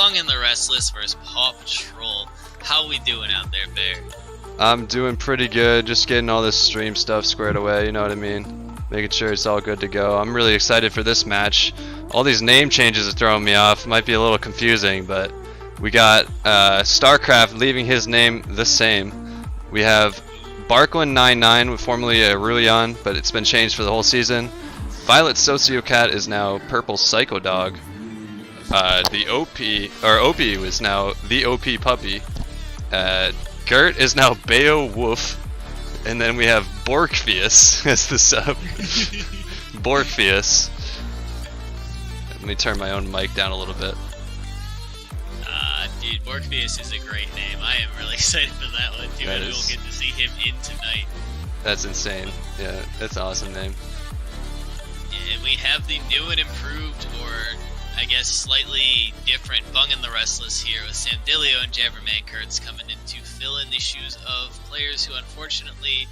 Bung and the Restless versus Paw Patrol. How we doing out there, Bear? I'm doing pretty good, just getting all this stream stuff squared away, you know what I mean? Making sure it's all good to go. I'm really excited for this match. All these name changes are throwing me off. Might be a little confusing, but we got StarCraft leaving his name the same. We have Barklin99, formerly a Rulian, but it's been changed for the whole season. Violet Sociocat is now Purple Psycho Dog. The Opie was now the OP Puppy. Gert is now Beowulf. And then we have Borkfius as the sub. Borkfius. Let me turn my own mic down a little bit. Dude, Borkfius is a great name. I am really excited for that one too, and we will get to see him in tonight. That's insane. Yeah, that's an awesome name. And we have the new and improved, or I guess slightly different, Bung and the Restless here with Samdilio and Jabberman Kurtz coming in to fill in the shoes of players who unfortunately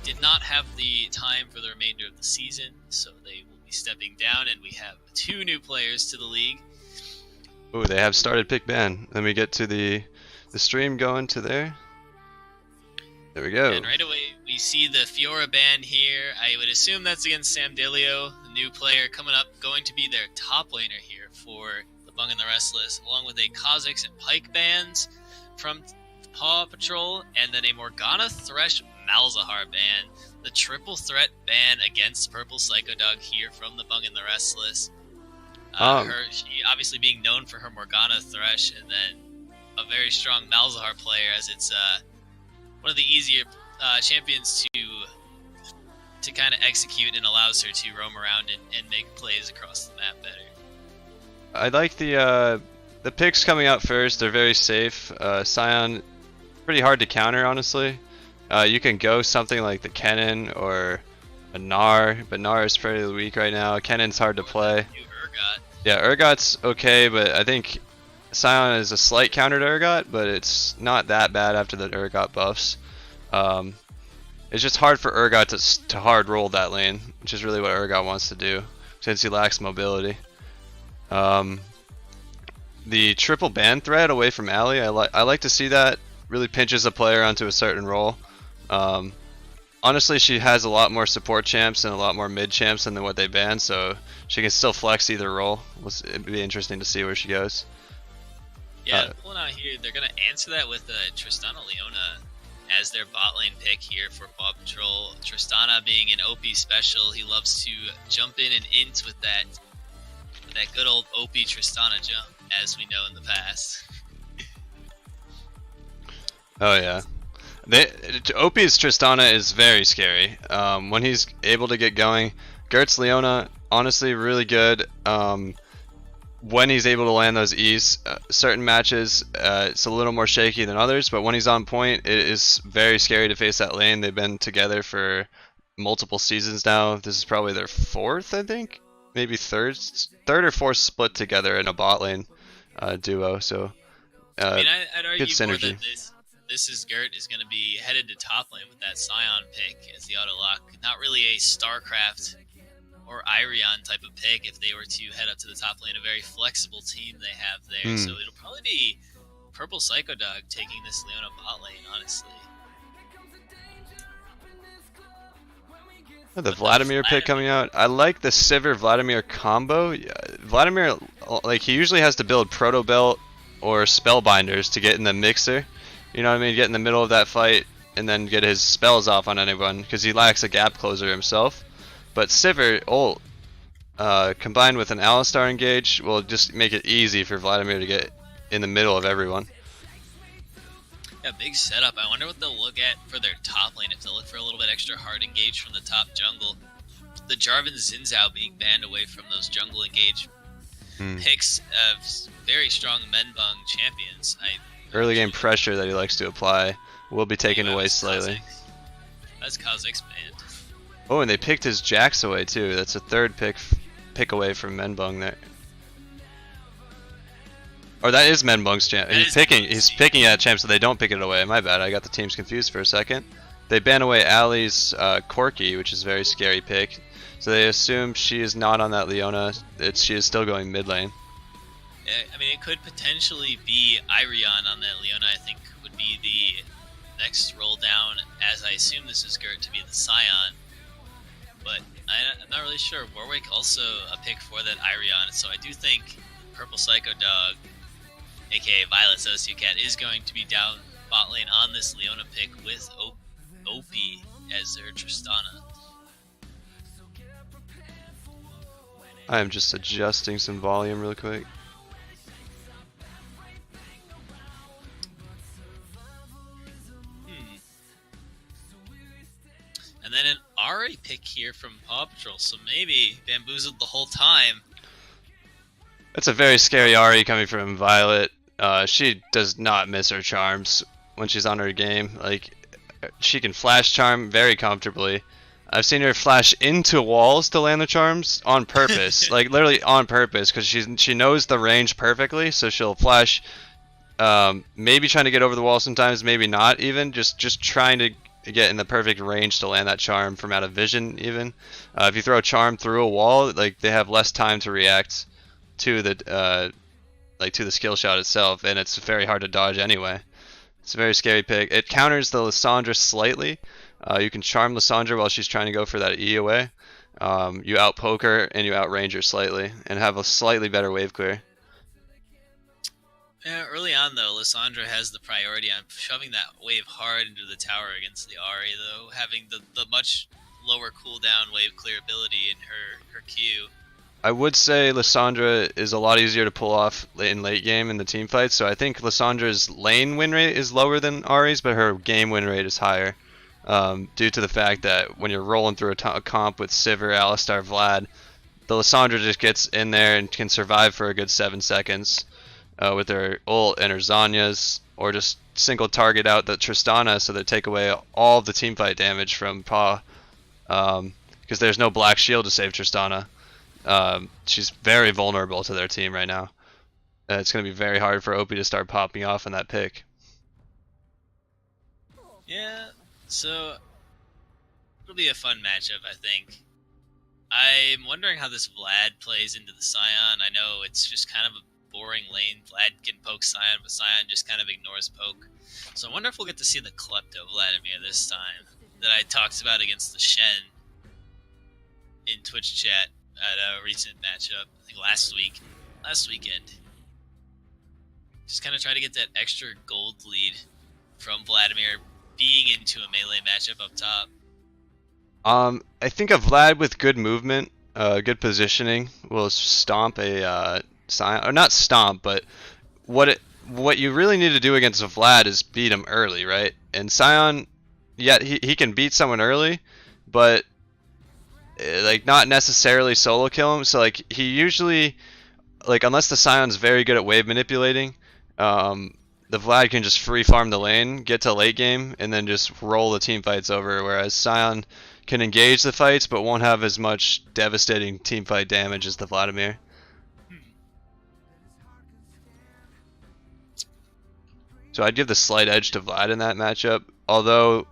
did not have the time for the remainder of the season, so they will be stepping down, and we have 2 new players to the league. Oh, they have started pick ban. Let me get to the stream going to there. There we go. And right away we see the Fiora ban here. I would assume that's against Samdilio, the new player coming up, going to be their top laner here for the Bung and the Restless, along with a Kha'Zix and Pyke bans from Paw Patrol, and then a Morgana Thresh Malzahar ban. The triple threat ban against Purple Psycho Dog here from the Bung and the Restless. She obviously being known for her Morgana Thresh, and then a very strong Malzahar player, as it's one of the easier champions to kind of execute, and allows her to roam around and make plays across the map better. I like the picks coming out first. They're very safe. Scion, pretty hard to counter, honestly. You can go something like the Kennen or a Gnar, but Gnar is fairly weak right now. Kennen's hard to play. Yeah, Urgot's okay, but I think Scion is a slight counter to Urgot, but it's not that bad after the Urgot buffs. It's just hard for Urgot to hard roll that lane, which is really what Urgot wants to do, since he lacks mobility. The triple ban threat away from Ally, I like to see that. Really pinches a player onto a certain role. Honestly, she has a lot more support champs and a lot more mid champs than what they ban, so she can still flex either role. It'd be interesting to see where she goes. Yeah, pulling out here, they're going to answer that with Tristana Leona as their bot lane pick here for Paw Patrol. Tristana being an OP special, he loves to jump in and int with that good old OP Tristana jump, as we know in the past. Oh yeah. OP's Tristana is very scary. When he's able to get going, Gert's Leona, honestly, really good. When he's able to land those E's, certain matches, it's a little more shaky than others, but when he's on point, it is very scary to face that lane. They've been together for multiple seasons now. This is probably their 4th, I think? Maybe third or 4th split together in a bot lane duo, so I mean, I'd argue good synergy. More that this is Gert is going to be headed to top lane with that Scion pick as the auto lock. Not really a StarCraft or Irion type of pick if they were to head up to the top lane. A very flexible team they have there. So it'll probably be Purple Psycho Dog taking this Leona bot lane, honestly. The Vladimir pick coming out. I like the Sivir Vladimir combo. Vladimir, like, he usually has to build Proto Belt or Spellbinders to get in the mixer. You know what I mean? Get in the middle of that fight and then get his spells off on anyone because he lacks a gap closer himself. But Sivir ult combined with an Alistar engage will just make it easy for Vladimir to get in the middle of everyone. Yeah, big setup. I wonder what they'll look at for their top lane, if they'll look for a little bit extra hard engage from the top jungle. The Jarvan Xin being banned away from those jungle engage picks of very strong Menbung champions. Early game pressure that he likes to apply will be taken away slightly. That's Kha'Zix banned. Oh, and they picked his Jax away too. That's a 3rd pick away from Menbung there. Or that is Menbung's champ. He's picking at champ, so they don't pick it away. My bad. I got the teams confused for a second. They ban away Allie's Corki, which is a very scary pick. So they assume she is not on that Leona. She is still going mid lane. I mean, it could potentially be Irion on that Leona. I think would be the next roll down, as I assume this is Gert to be the Scion. But I'm not really sure. Warwick also a pick for that Irion, so I do think Purple Psycho Dog, aka Violet Sociocat, is going to be down bot lane on this Leona pick with Opie as their Tristana. I am just adjusting some volume real quick. And then an Ari pick here from Paw Patrol, so maybe bamboozled the whole time. That's a very scary Ari coming from Violet. She does not miss her charms when she's on her game. Like, she can flash charm very comfortably. I've seen her flash into walls to land the charms on purpose, like literally on purpose, because she knows the range perfectly. So she'll flash, maybe trying to get over the wall sometimes, maybe not even, just trying to get in the perfect range to land that charm from out of vision. Even if you throw a charm through a wall, like they have less time to react to the to the skill shot itself, and it's very hard to dodge anyway. It's a very scary pick. It counters the Lissandra slightly. You can charm Lissandra while she's trying to go for that E away. You outpoke her and you outrange her slightly and have a slightly better wave clear. Yeah, early on though, Lissandra has the priority on shoving that wave hard into the tower against the Ahri, though, having the much lower cooldown wave clear ability in her Q. I would say Lissandra is a lot easier to pull off in late game in the team fights, so I think Lissandra's lane win rate is lower than Ahri's, but her game win rate is higher. Due to the fact that when you're rolling through a comp with Sivir, Alistar, Vlad, the Lissandra just gets in there and can survive for a good 7 seconds with her ult and her Zanyas, or just single target out the Tristana so they take away all of the teamfight damage from PAW, because there's no black shield to save Tristana. She's very vulnerable to their team right now. It's going to be very hard for Opie to start popping off in that pick. Yeah. So, it'll be a fun matchup, I think. I'm wondering how this Vlad plays into the Scion. I know it's just kind of a boring lane. Vlad can poke Scion, but Scion just kind of ignores poke. So I wonder if we'll get to see the Klepto Vladimir this time that I talked about against the Shen in Twitch chat at a recent matchup, I think last weekend. Just kind of try to get that extra gold lead from Vladimir being into a melee matchup up top. I think a Vlad with good movement, good positioning, will stomp a Scion, or not stomp, but what you really need to do against a Vlad is beat him early, right? And Scion, yeah, he can beat someone early, but like not necessarily solo kill him. So like he usually, like unless the Scion's very good at wave manipulating, the Vlad can just free farm the lane, get to late game, and then just roll the team fights over, whereas Scion can engage the fights but won't have as much devastating team fight damage as the Vladimir. So I'd give the slight edge to Vlad in that matchup, although,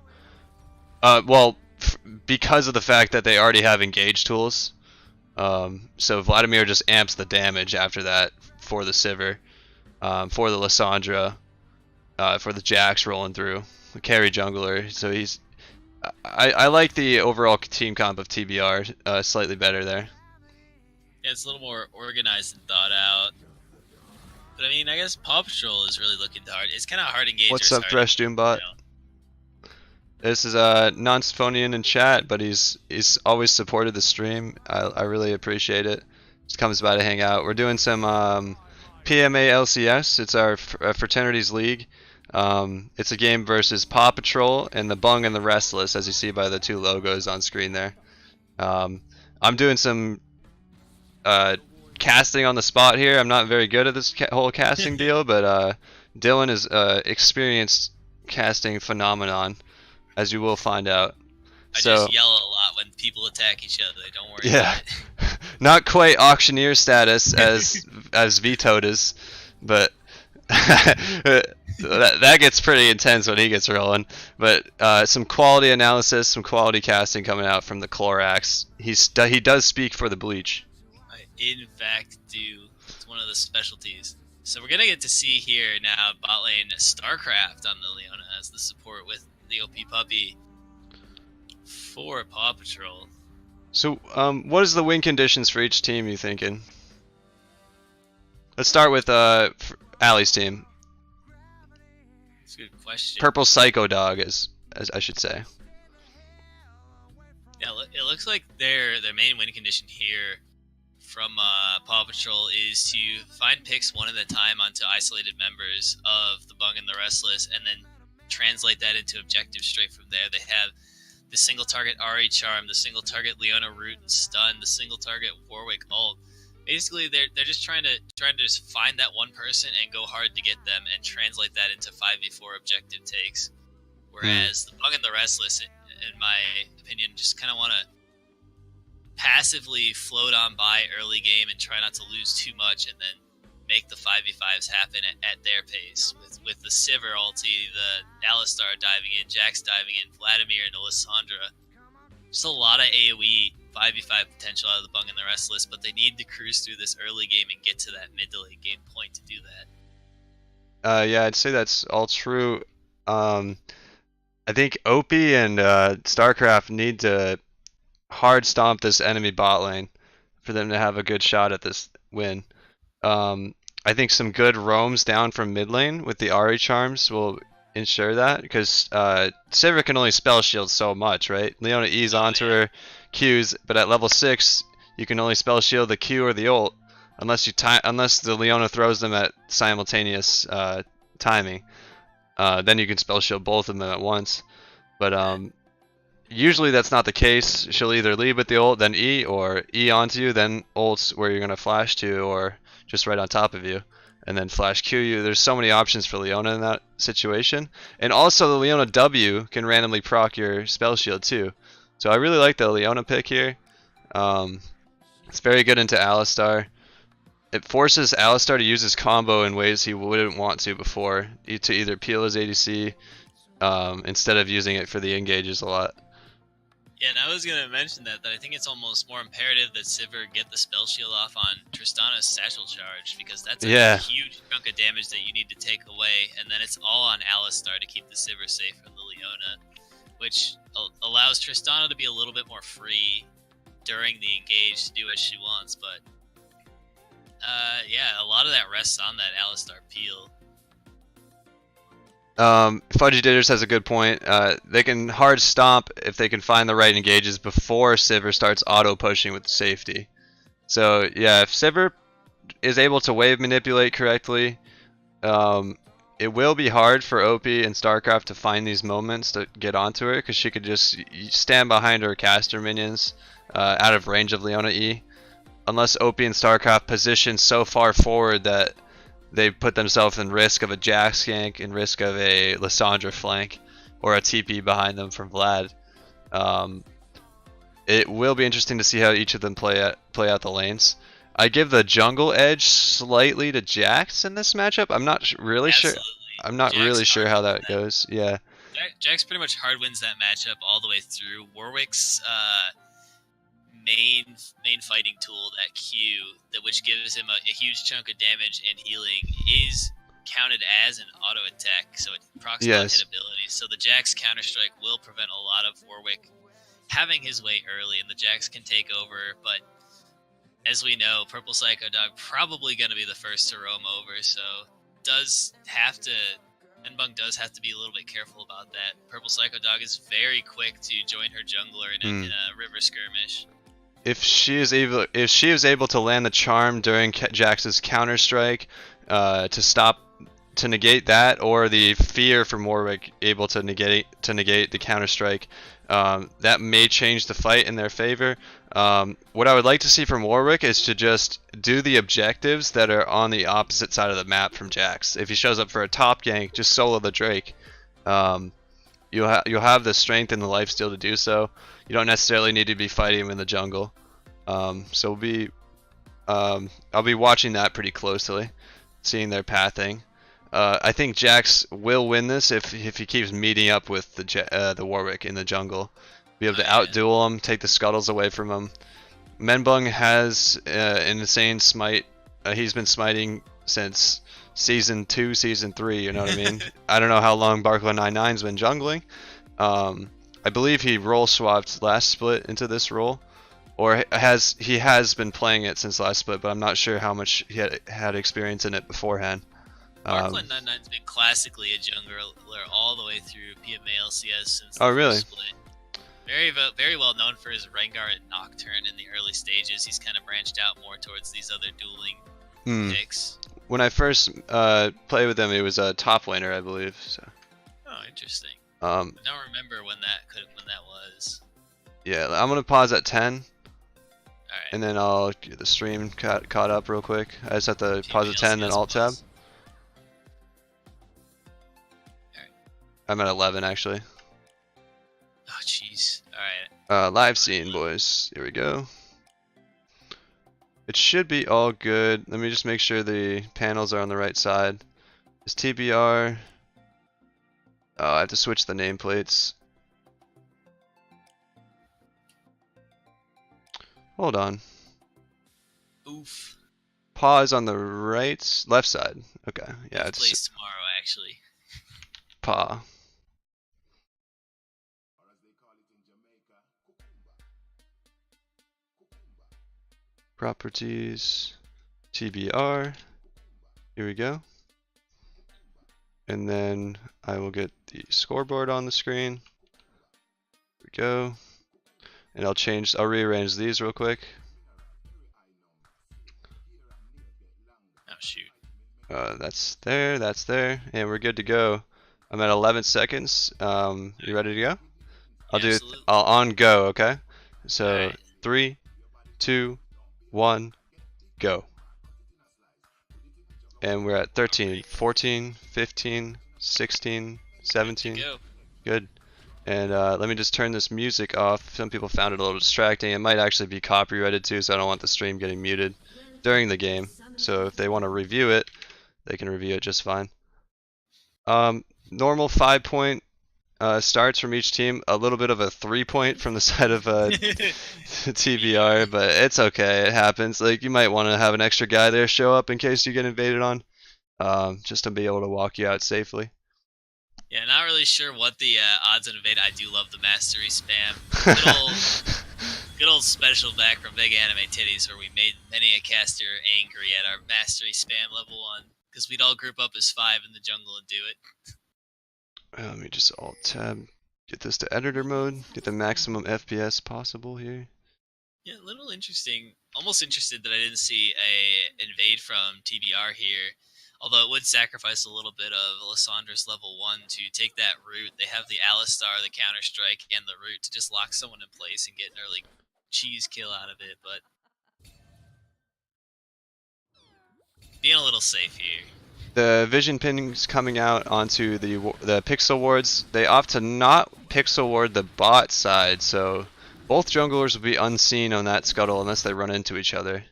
because of the fact that they already have engage tools. So Vladimir just amps the damage after that for the Sivir, for the Lissandra, for the Jax rolling through, the carry jungler. So I like the overall team comp of TBR slightly better there. Yeah, it's a little more organized and thought out. But I mean, I guess Paw Patrol is really looking hard. It's kind of hard engagers. What's up, Thresh Doombot? You know? This is non-Sphonian in chat, but he's always supported the stream. I really appreciate it. Just comes by to hang out. We're doing some PMA LCS. It's our fraternities league. It's a game versus Paw Patrol and the Bung and the Restless, as you see by the two logos on screen there. I'm doing some casting on the spot here. I'm not very good at this whole casting deal, but Dylan is experienced casting phenomenon, as you will find out. I just yell a lot when people attack each other. Don't worry. Yeah, about it. Not quite auctioneer status as Vetoed is, but that gets pretty intense when he gets rolling. But some quality analysis, some quality casting coming out from the Clorax. He does speak for the Bleach. I, in fact, do. It's It's one of the specialties. So we're gonna get to see here now bot lane StarCraft on the Leona as the support with the OP Puppy for Paw Patrol. So, what is the win conditions for each team you thinking? Let's start with Allie's team. That's a good question. Purple Psycho Dog, as I should say. Yeah, it looks like their main win condition here from Paw Patrol is to find picks one at a time onto isolated members of the Bung and the Restless, and then translate that into objectives straight from there. They have the single target Ari Charm, the single target Leona Root and Stun, the single target Warwick Ult. Basically, they're just trying to just find that one person and go hard to get them, and translate that into 5v4 objective takes. Whereas the Bung and the Restless, in my opinion, just kind of want to passively float on by early game and try not to lose too much, and then make the 5v5s happen at their pace. With the Sivir ulti, the Alistar diving in, Jax diving in, Vladimir and Alessandra. Just a lot of AoE 5v5 potential out of the Bung and the Restless, but they need to cruise through this early game and get to that mid to late game point to do that. Yeah, I'd say that's all true. I think Opie and StarCraft need to hard stomp this enemy bot lane for them to have a good shot at this win. I think some good roams down from mid lane with the Ari charms will ensure that, because Sivir can only spell shield so much, right? Leona E's onto her Qs, but at level 6 you can only spell shield the Q or the ult unless the Leona throws them at simultaneous timing. Then you can spell shield both of them at once. But usually that's not the case. She'll either lead with the ult, then E, or E onto you, then ults where you're gonna flash to, or just right on top of you, and then flash Q you. There's so many options for Leona in that situation. And also the Leona W can randomly proc your spell shield too. So I really like the Leona pick here. It's very good into Alistar. It forces Alistar to use his combo in ways he wouldn't want to before, to either peel his ADC instead of using it for the engages a lot. Yeah, and I was going to mention that I think it's almost more imperative that Sivir get the spell shield off on Tristana's satchel charge, because that's a huge chunk of damage that you need to take away, and then it's all on Alistar to keep the Sivir safe from the Leona, which allows Tristana to be a little bit more free during the engage to do what she wants, but yeah, a lot of that rests on that Alistar peel. Fudgy Ditters has a good point. They can hard stomp if they can find the right engages before Sivir starts auto pushing with safety. So yeah, if Sivir is able to wave manipulate correctly, it will be hard for OP and StarCraft to find these moments to get onto her, because she could just stand behind her caster minions out of range of Leona E. Unless OP and StarCraft position so far forward that they put themselves in risk of a Jax gank, in risk of a Lissandra flank, or a TP behind them from Vlad. It will be interesting to see how each of them play out the lanes. I give the jungle edge slightly to Jax in this matchup. I'm not really sure. I'm not really sure how that goes. Yeah. Jax pretty much hard wins that matchup all the way through. Warwick's main fighting tool, that Q, which gives him a huge chunk of damage and healing, is counted as an auto attack, so it procs on hit ability. So the Jax counter strike will prevent a lot of Warwick having his way early, and the Jax can take over. But as we know, Purple Psycho Dog probably going to be the first to roam over, so Bung does have to be a little bit careful about that. Purple Psycho Dog is very quick to join her jungler in a river skirmish. If she is able to land the charm during Jax's counter strike to negate that, or the fear from Warwick able to negate the counter strike, that may change the fight in their favor. What I would like to see from Warwick is to just do the objectives that are on the opposite side of the map from Jax. If he shows up for a top gank, just solo the Drake. You'll have the strength and the lifesteal to do so. You don't necessarily need to be fighting him in the jungle. So I'll be watching that pretty closely, seeing their pathing. I think Jax will win this if he keeps meeting up with the Warwick in the jungle. Be able to outduel him, take the scuttles away from him. Menbung has an insane smite He's been smiting since season 2, season 3. You know what I mean? I don't know how long Barkla99's been jungling. I believe he role swapped last split into this role, or he has been playing it since last split, but I'm not sure how much he had experience in it beforehand. Barkla99's been classically a jungler all the way through PMA LCS since Oh, the really? first split. Very well known for his Rengar and Nocturne in the early stages. He's kind of branched out more towards these other dueling picks. When I first played with him, he was a top laner, I believe. So. Oh, interesting. I don't remember when that was. Yeah, I'm gonna pause at 10. Alright. And then I'll get the stream caught up real quick. I just have to pause at 10 and alt tab. Alright. I'm at 11 actually. Oh jeez. Alright. Live scene, boys. Here we go. It should be all good. Let me just make sure the panels are on the right side. Is TBR? Oh, I have to switch the nameplates. Hold on. Oof. Pause on the left side. Okay, yeah, it's plays tomorrow actually. paw. Properties, TBR. Here we go. And then I will get the scoreboard on the screen. Here we go. And I'll rearrange these real quick. Oh shoot. That's there, and we're good to go. I'm at 11 seconds. You ready to go? I'll do it. I'll on go, okay? So right. 3, 2, 1, go. And we're at 13, 14, 15, 16, 17. Good. And let me just turn this music off. Some people found it a little distracting. It might actually be copyrighted too, so I don't want the stream getting muted during the game. So if they want to review it, they can review it just fine. Normal 5-point starts from each team. A little bit of a 3-point from the side of TBR, but it's okay. It happens. Like, you might want to have an extra guy there show up in case you get invaded on, just to be able to walk you out safely. Yeah, not really sure what the odds on invade. I do love the mastery spam. Good old special back from Big Anime Titties, where we made many a caster angry at our mastery spam level 1, because we'd all group up as 5 in the jungle and do it. Let me just alt tab, get this to editor mode, get the maximum FPS possible here. Yeah, a little interesting. Almost interested that I didn't see a invade from TBR here. Although it would sacrifice a little bit of Alessandra's level 1 to take that root. They have the Alistar, the Counter-Strike, and the root to just lock someone in place and get an early cheese kill out of it, but being a little safe here. The vision pings coming out onto the pixel wards, they opt to not pixel ward the bot side, so both junglers will be unseen on that scuttle unless they run into each other.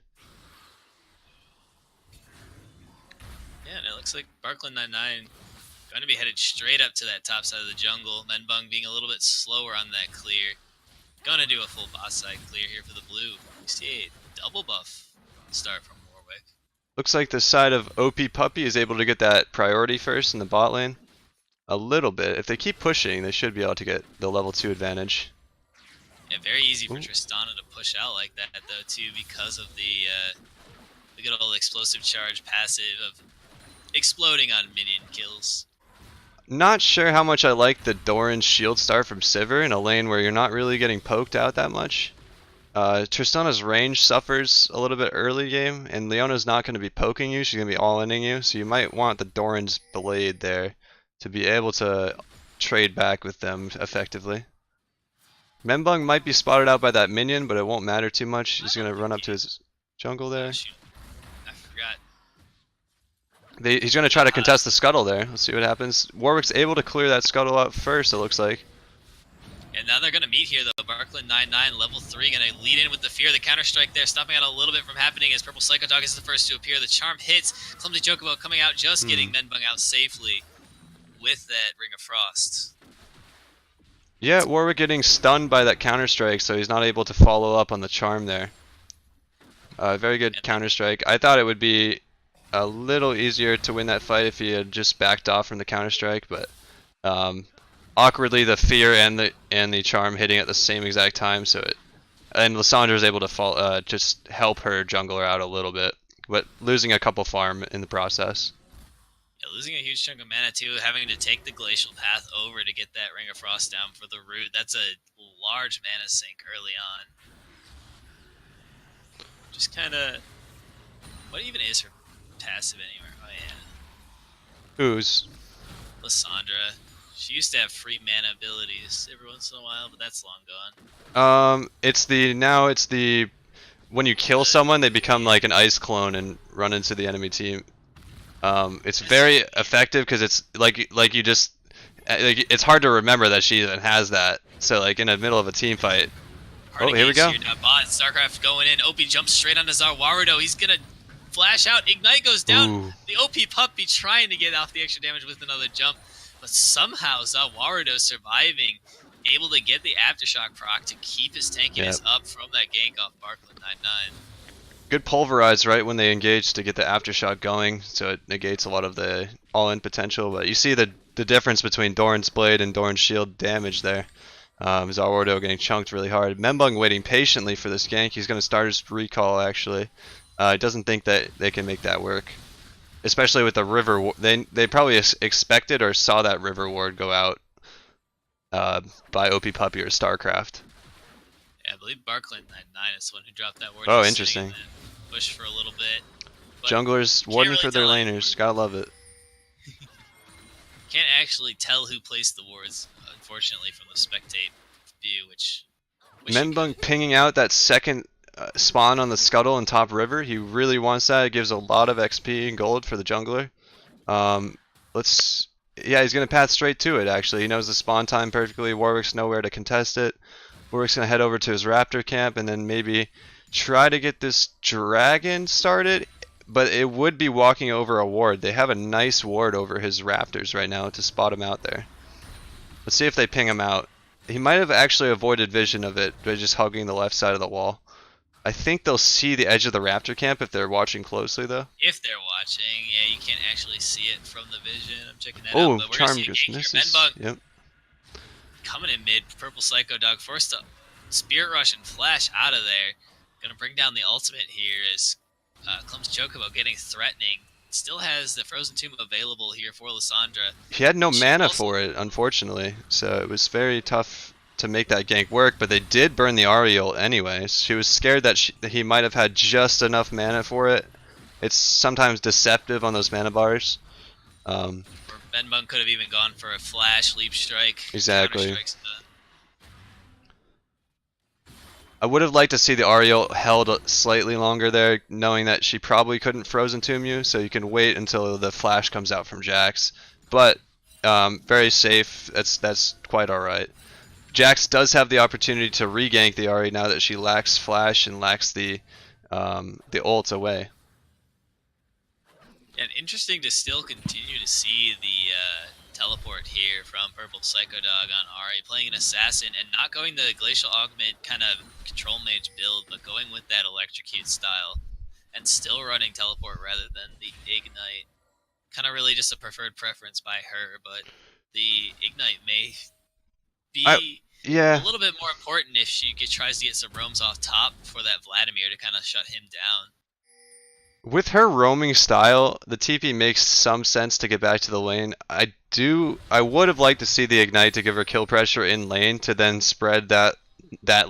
Yeah, and it looks like Barkla99 going to be headed straight up to that top side of the jungle. Menbung being a little bit slower on that clear. Going to do a full boss side clear here for the blue. We see a double buff start from Warwick. Looks like the side of OP Puppy is able to get that priority first in the bot lane. A little bit. If they keep pushing, they should be able to get the level 2 advantage. Yeah, very easy for Tristana to push out like that, though, too, because of the good old explosive charge passive of exploding on minion kills. Not sure how much I like the Doran shield start from Sivir in a lane where you're not really getting poked out that much. Tristana's range suffers a little bit early game, and Leona's not going to be poking you, she's going to be all-inning you, so you might want the Doran's Blade there to be able to trade back with them effectively. Menbung might be spotted out by that minion, but it won't matter too much. He's going to run up to his jungle there. I forgot. He's going to try to contest the scuttle there. Let's see what happens. Warwick's able to clear that scuttle out first, it looks like. And now they're going to meet here, though. Barkla99, level 3, going to lead in with the fear. The Counter-Strike there, stopping out a little bit from happening as Purple Psycho Dog is the first to appear. The charm hits. Clumsy Chocobo coming out, just getting Menbung out safely with that Ring of Frost. Yeah, Warwick getting stunned by that Counter-Strike, so he's not able to follow up on the charm there. Very good counter strike. I thought it would be a little easier to win that fight if he had just backed off from the counter strike, but um, awkwardly the fear and the charm hitting at the same exact time, so it and Lissandra was able to fall, just help her jungler out a little bit, but losing a couple farm in the process. Yeah, losing a huge chunk of mana too, having to take the glacial path over to get that Ring of Frost down for the root. That's a large mana sink early on. Just kind of, what even is her passive anywhere? Oh yeah, Who's? Lissandra. She used to have free mana abilities every once in a while, but that's long gone. It's the when you kill someone, they become like an ice clone and run into the enemy team. It's very effective because it's like you just like, it's hard to remember that she even has that. So like in the middle of a team fight. Oh, here we go. Bot, StarCraft going in. OP jumps straight onto Zawarudo. He's gonna flash out. Ignite goes down. Ooh. The OP puppy trying to get off the extra damage with another jump, but somehow Zawarudo surviving, able to get the aftershock proc to keep his tankiness up from that gank off Barkland 9-9. Good pulverize right when they engage to get the aftershock going, so it negates a lot of the all-in potential. But you see the difference between Doran's blade and Doran's shield damage there. Zawardo getting chunked really hard. Membung waiting patiently for this gank. He's going to start his recall actually. He doesn't think that they can make that work, especially with the river. They probably expected or saw that river ward go out by OP Puppy or StarCraft. Yeah, I believe Barkland 9-9 is the one who dropped that ward. Oh, interesting. Push for a little bit. Junglers warding really for their laners. Gotta love it. Can't actually tell who placed the wards, unfortunately, from the spectate view, which Membung pinging out that second spawn on the scuttle in top river. He really wants that. It gives a lot of XP and gold for the jungler. Yeah, he's gonna path straight to it. Actually, he knows the spawn time perfectly. Warwick's nowhere to contest it. Warwick's gonna head over to his raptor camp and then maybe try to get this dragon started. But it would be walking over a ward. They have a nice ward over his raptors right now to spot him out there. Let's see if they ping him out. He might have actually avoided vision of it by just hugging the left side of the wall. I think they'll see the edge of the raptor camp if they're watching closely though. If they're watching, yeah, you can't actually see it from the vision. I'm checking that out. But we're Charm just misses. Yep. Coming in mid, Purple Psycho Dog forced to Spirit Rush and Flash out of there. Gonna bring down the ultimate here as Clump's Chocobo getting threatening. Still has the Frozen Tomb available here for Lissandra. He had no mana for it, unfortunately, so it was very tough to make that gank work, but they did burn the Ariel anyways. She was scared that he might have had just enough mana for it. It's sometimes deceptive on those mana bars. Benbung could have even gone for a flash leap strike. Exactly. I would have liked to see the Ariel held slightly longer there, knowing that she probably couldn't Frozen Tomb you, so you can wait until the flash comes out from Jax. But very safe. That's quite alright. Jax does have the opportunity to regank the Ari now that she lacks flash and lacks the ult away. And interesting to still continue to see the teleport here from Purple Psycho Dog on Ari, playing an assassin and not going the Glacial Augment kind of control mage build, but going with that electrocute style and still running teleport rather than the ignite. Kind of really just a preferred preference by her, but the ignite may be a little bit more important if she tries to get some roams off top for that Vladimir to kind of shut him down. With her roaming style, the TP makes some sense to get back to the lane. I would have liked to see the ignite to give her kill pressure in lane to then spread that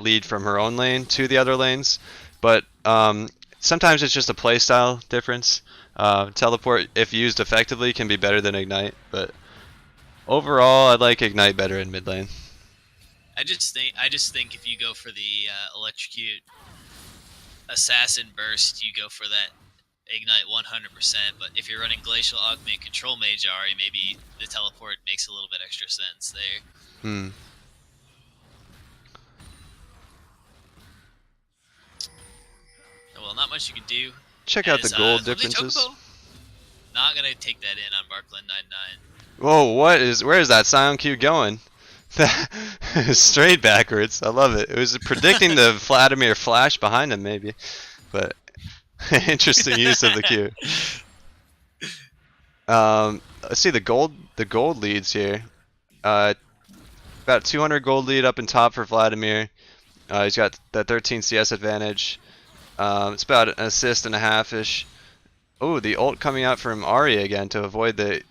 lead from her own lane to the other lanes. But sometimes it's just a playstyle difference. Teleport, if used effectively, can be better than ignite. But overall, I like ignite better in mid lane. I just think if you go for the electrocute assassin burst, you go for that ignite 100%, but if you're running Glacial Augment Control Mage Ari, maybe the teleport makes a little bit extra sense there. Well, not much you can do. Check out the gold differences. Not gonna take that in on Barkland 9-9. Whoa, where is that Scion Q going? Straight backwards. I love it. It was predicting the Vladimir flash behind him maybe. But Interesting use of the Q. Let's see the gold leads here. About 200 gold lead up in top for Vladimir. He's got that 13 CS advantage. It's about an assist and a half-ish. Oh, the ult coming out from Ari again to avoid the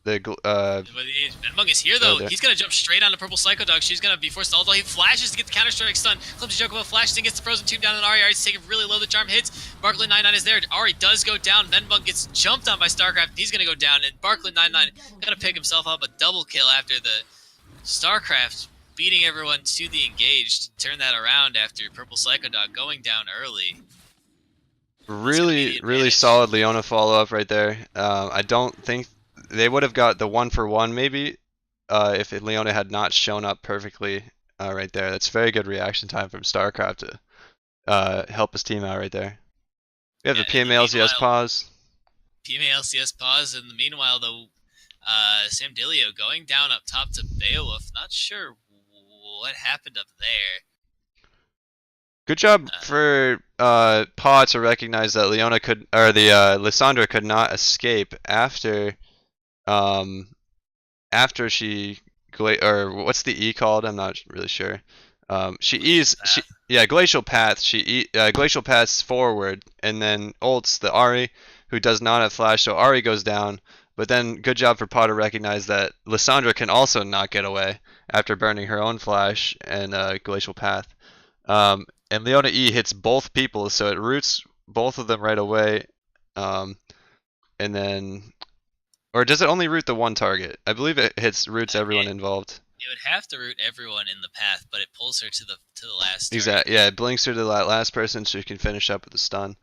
Benmung is here though. He's gonna jump straight onto Purple Psycho Dog. She's gonna be forced to ult. He flashes to get the counter strike stun. Clumsy Chocobo flashes and gets the frozen tube down on Ari. Ari's taking really low. The charm hits. Barkley 99 is there. Ari does go down. Benmung gets jumped on by StarCraft. He's gonna go down, and Barkley 99 gonna pick himself up a double kill after the StarCraft beating everyone to the engaged. Turn that around after Purple Psycho Dog going down early. Really solid Leona follow up right there. I don't think they would have got the 1-for-1 maybe if Leona had not shown up perfectly right there. That's very good reaction time from StarCraft to help his team out right there. We have the PMA LCS pause. PMA LCS pause, and meanwhile though, Sam Dilio going down up top to Beowulf. Not sure what happened up there. Good job for PAW to recognize that Leona could, or the Lissandra could not escape after she or what's the E called? I'm not really sure. Glacial Path. Glacial Paths forward and then ults the Ari, who does not have flash, so Ari goes down. But then good job for PAW to recognize that Lissandra can also not get away after burning her own flash and Glacial Path. And Leona E hits both people, so it roots both of them right away. And then, or does it only root the one target? I believe it roots everyone involved. It would have to root everyone in the path, but it pulls her to the last target. Exactly. Yeah, it blinks her to that last person so she can finish up with a stun.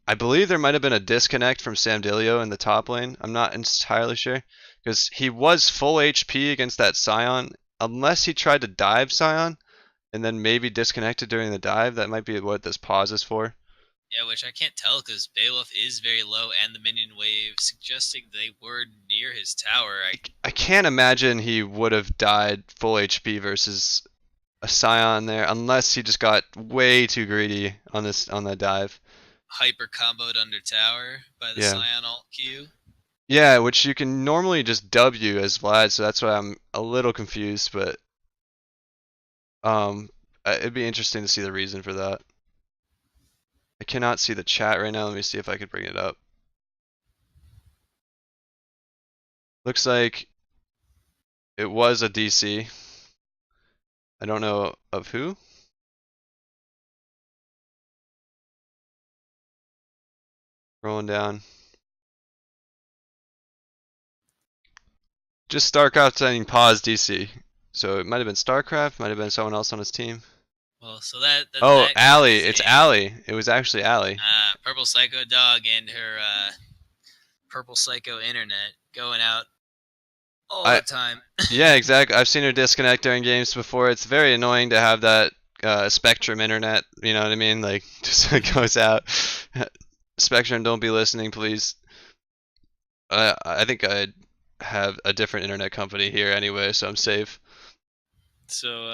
I believe there might have been a disconnect from Sam Dilio in the top lane. I'm not entirely sure because he was full HP against that Scion, unless he tried to dive Scion and then maybe disconnected during the dive. That might be what this pause is for. Yeah, which I can't tell because Beowulf is very low and the minion wave suggesting they were near his tower. I can't imagine he would have died full HP versus a Scion there unless he just got way too greedy on that dive. Hyper comboed under tower by the Scion ult Q. Yeah, which you can normally just W as Vlad, so that's why I'm a little confused, but it'd be interesting to see the reason for that. I cannot see the chat right now. Let me see if I could bring it up. Looks like it was a DC. I don't know of who. Rolling down. Just StarCraft sending pause DC. So it might have been StarCraft, might have been someone else on his team. Well, so that Allie. It's Allie. It was actually Allie. Purple Psycho Dog and her Purple Psycho Internet going out all the time. Yeah, exactly. I've seen her disconnect during games before. It's very annoying to have that Spectrum Internet. You know what I mean? Like, just goes out. Spectrum, don't be listening, please. I think I have a different internet company here anyway, so I'm safe. So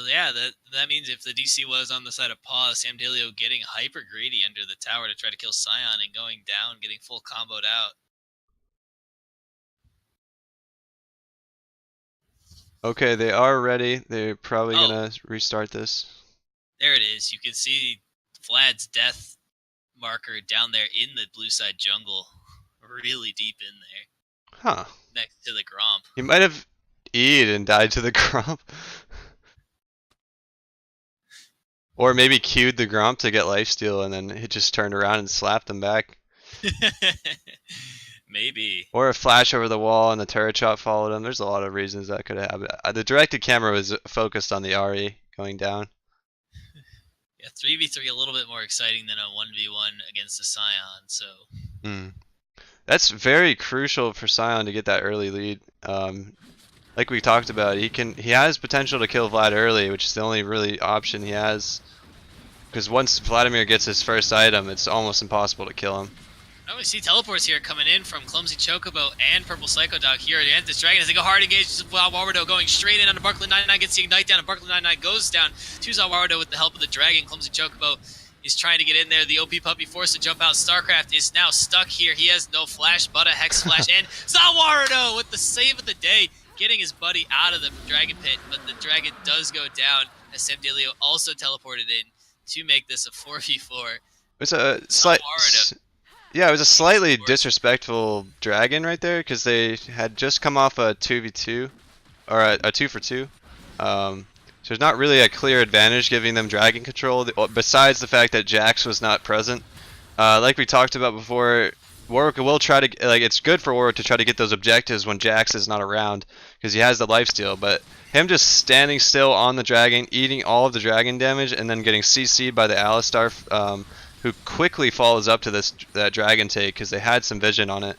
yeah, that means if the DC was on the side of PAW, Sam Dilio getting hyper greedy under the tower to try to kill Scion and going down, getting full comboed out. Okay, they are ready. They're probably gonna restart this. There it is. You can see Vlad's death marker down there in the blue side jungle, really deep in there. Huh. Next to the Gromp. He might have E'd and died to the Gromp. Or maybe queued the Gromp to get lifesteal and then he just turned around and slapped them back. Maybe. Or a flash over the wall and the turret shot followed him. There's a lot of reasons that could have happened. The directed camera was focused on the Ari going down. Yeah, 3v3 a little bit more exciting than a 1v1 against a Scion, so. That's very crucial for Scion to get that early lead. Like we talked about, he has potential to kill Vlad early, which is the only really option he has. Because once Vladimir gets his first item, it's almost impossible to kill him. Oh, we see teleports here coming in from Clumsy Chocobo and Purple Psycho Dog here at Antis Dragon as they go hard engage. Zawardo going straight in onto Barkley 99, gets the Ignite down, and Barkley 99 goes down to Zawardo with the help of the Dragon. Clumsy Chocobo He's trying to get in there. The OP Puppy forced to jump out. StarCraft is now stuck here. He has no flash but a Hex Flash. And Zawardo with the save of the day, getting his buddy out of the Dragon Pit. But the Dragon does go down as Samdelio also teleported in to make this a 4v4. It was a yeah, it was a slightly disrespectful Dragon right there because they had just come off a 2v2 or a 2 for 2. So there's not really a clear advantage giving them Dragon control besides the fact that Jax was not present. Like we talked about before, Warwick will try to it's good for Warwick to try to get those objectives when Jax is not around because he has the lifesteal, but him just standing still on the Dragon, eating all of the Dragon damage, and then getting CC'd by the Alistar, who quickly follows up to that Dragon take because they had some vision on it.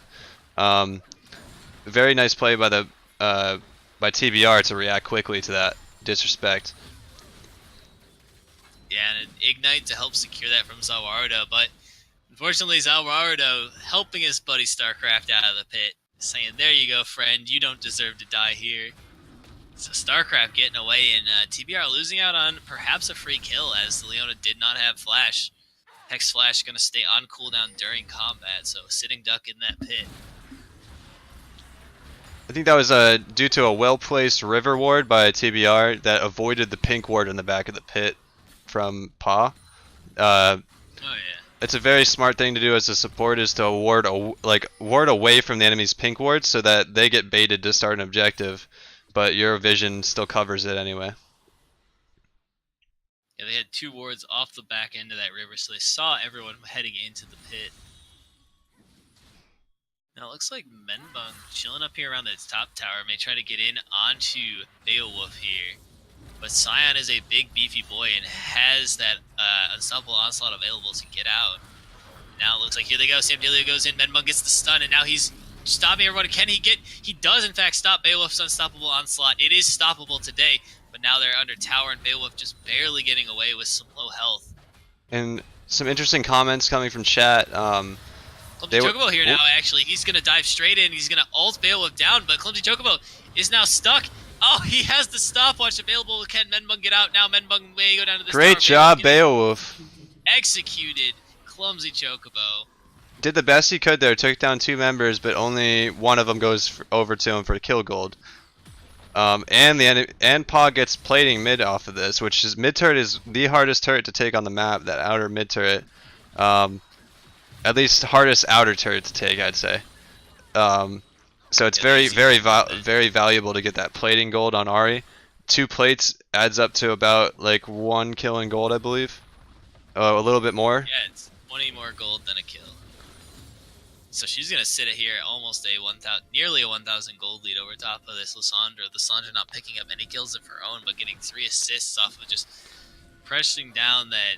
Very nice play by the by TBR to react quickly to that disrespect. Yeah, and an Ignite to help secure that from Zawardo, but unfortunately Zawardo helping his buddy StarCraft out of the pit, saying, there you go, friend, you don't deserve to die here. So StarCraft getting away, and TBR losing out on perhaps a free kill as Leona did not have flash. Hex Flash going to stay on cooldown during combat, so sitting duck in that pit. I think that was due to a well-placed river ward by TBR that avoided the pink ward in the back of the pit from PAW. Oh yeah. It's a very smart thing to do as a support is to ward away from the enemy's pink ward so that they get baited to start an objective, but your vision still covers it anyway. Yeah, they had 2 wards off the back end of that river, so they saw everyone heading into the pit. Now it looks like Menbung chilling up here around the top tower may try to get in onto Beowulf here. But Scion is a big beefy boy and has that unstoppable onslaught available to get out. Now it looks like here they go, Samdelio goes in, Menbung gets the stun, and now he's stopping everyone. He does in fact stop Beowulf's unstoppable onslaught. It is stoppable today, but now they're under tower and Beowulf just barely getting away with some low health. And some interesting comments coming from chat. Clumsy Chocobo here now, actually. He's going to dive straight in. He's going to ult Beowulf down, but Clumsy Chocobo is now stuck. Oh, he has the stopwatch available. Can Menbung get out? Now Menbung may go down to this Great job, Beowulf. Executed Clumsy Chocobo. Did the best he could there. Took down 2 members, but only one of them goes over to him for kill gold. And PAW gets plating mid off of this, which is mid turret is the hardest turret to take on the map. That outer mid turret. At least hardest outer turret to take, I'd say. So it's very valuable to get that plating gold on Ahri. 2 plates adds up to about like 1 kill in gold, I believe. A little bit more. Yeah, it's 20 more gold than a kill. So she's gonna sit it here, almost nearly a 1,000 gold lead over top of this Lissandra. Lissandra not picking up any kills of her own, but getting 3 assists off of just pressing down that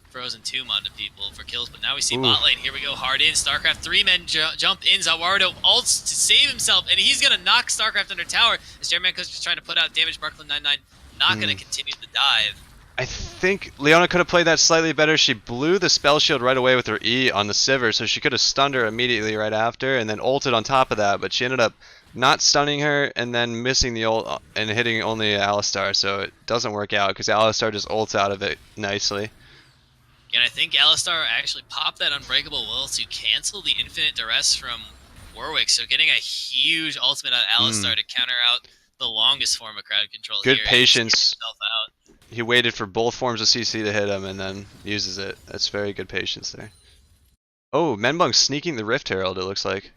Frozen Tomb onto people for kills. But now we see bot lane. Here we go, hard in. StarCraft 3 men jump in. Zawardo ults to save himself, and he's gonna knock StarCraft under tower as Jeremy Coach is trying to put out damage. Barkland99 not gonna continue the dive. I think Leona could have played that slightly better. She blew the spell shield right away with her E on the Sivir, so she could have stunned her immediately right after and then ulted on top of that, but she ended up not stunning her and then missing the ult and hitting only Alistar, so it doesn't work out because Alistar just ults out of it nicely. And I think Alistar actually popped that Unbreakable Will to cancel the Infinite Duress from Warwick, so getting a huge ultimate on Alistar to counter out the longest form of crowd control. Good here patience. He waited for both forms of CC to hit him and then uses it. That's very good patience there. Oh, Menbung sneaking the Rift Herald, it looks like.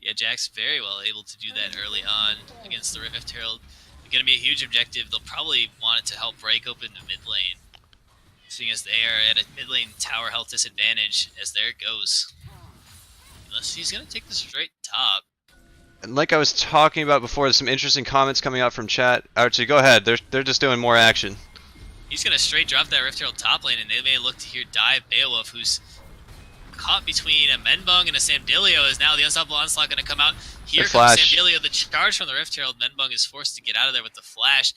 Yeah, Jack's very well able to do that early on against the Rift Herald. It's going to be a huge objective. They'll probably want it to help break open the mid lane, seeing as they are at a mid lane tower health disadvantage, as there it goes. Unless he's going to take the straight top. And like I was talking about before, there's some interesting comments coming out from chat. Actually, go ahead. They're just doing more action. He's going to straight drop that Rift Herald top lane, and they may look to here dive Beowulf, who's caught between a Menbung and a Samdelio. Is now the Unstoppable Onslaught going to come out? Here comes Samdelio, the charge from the Rift Herald. Menbung is forced to get out of there with the flash.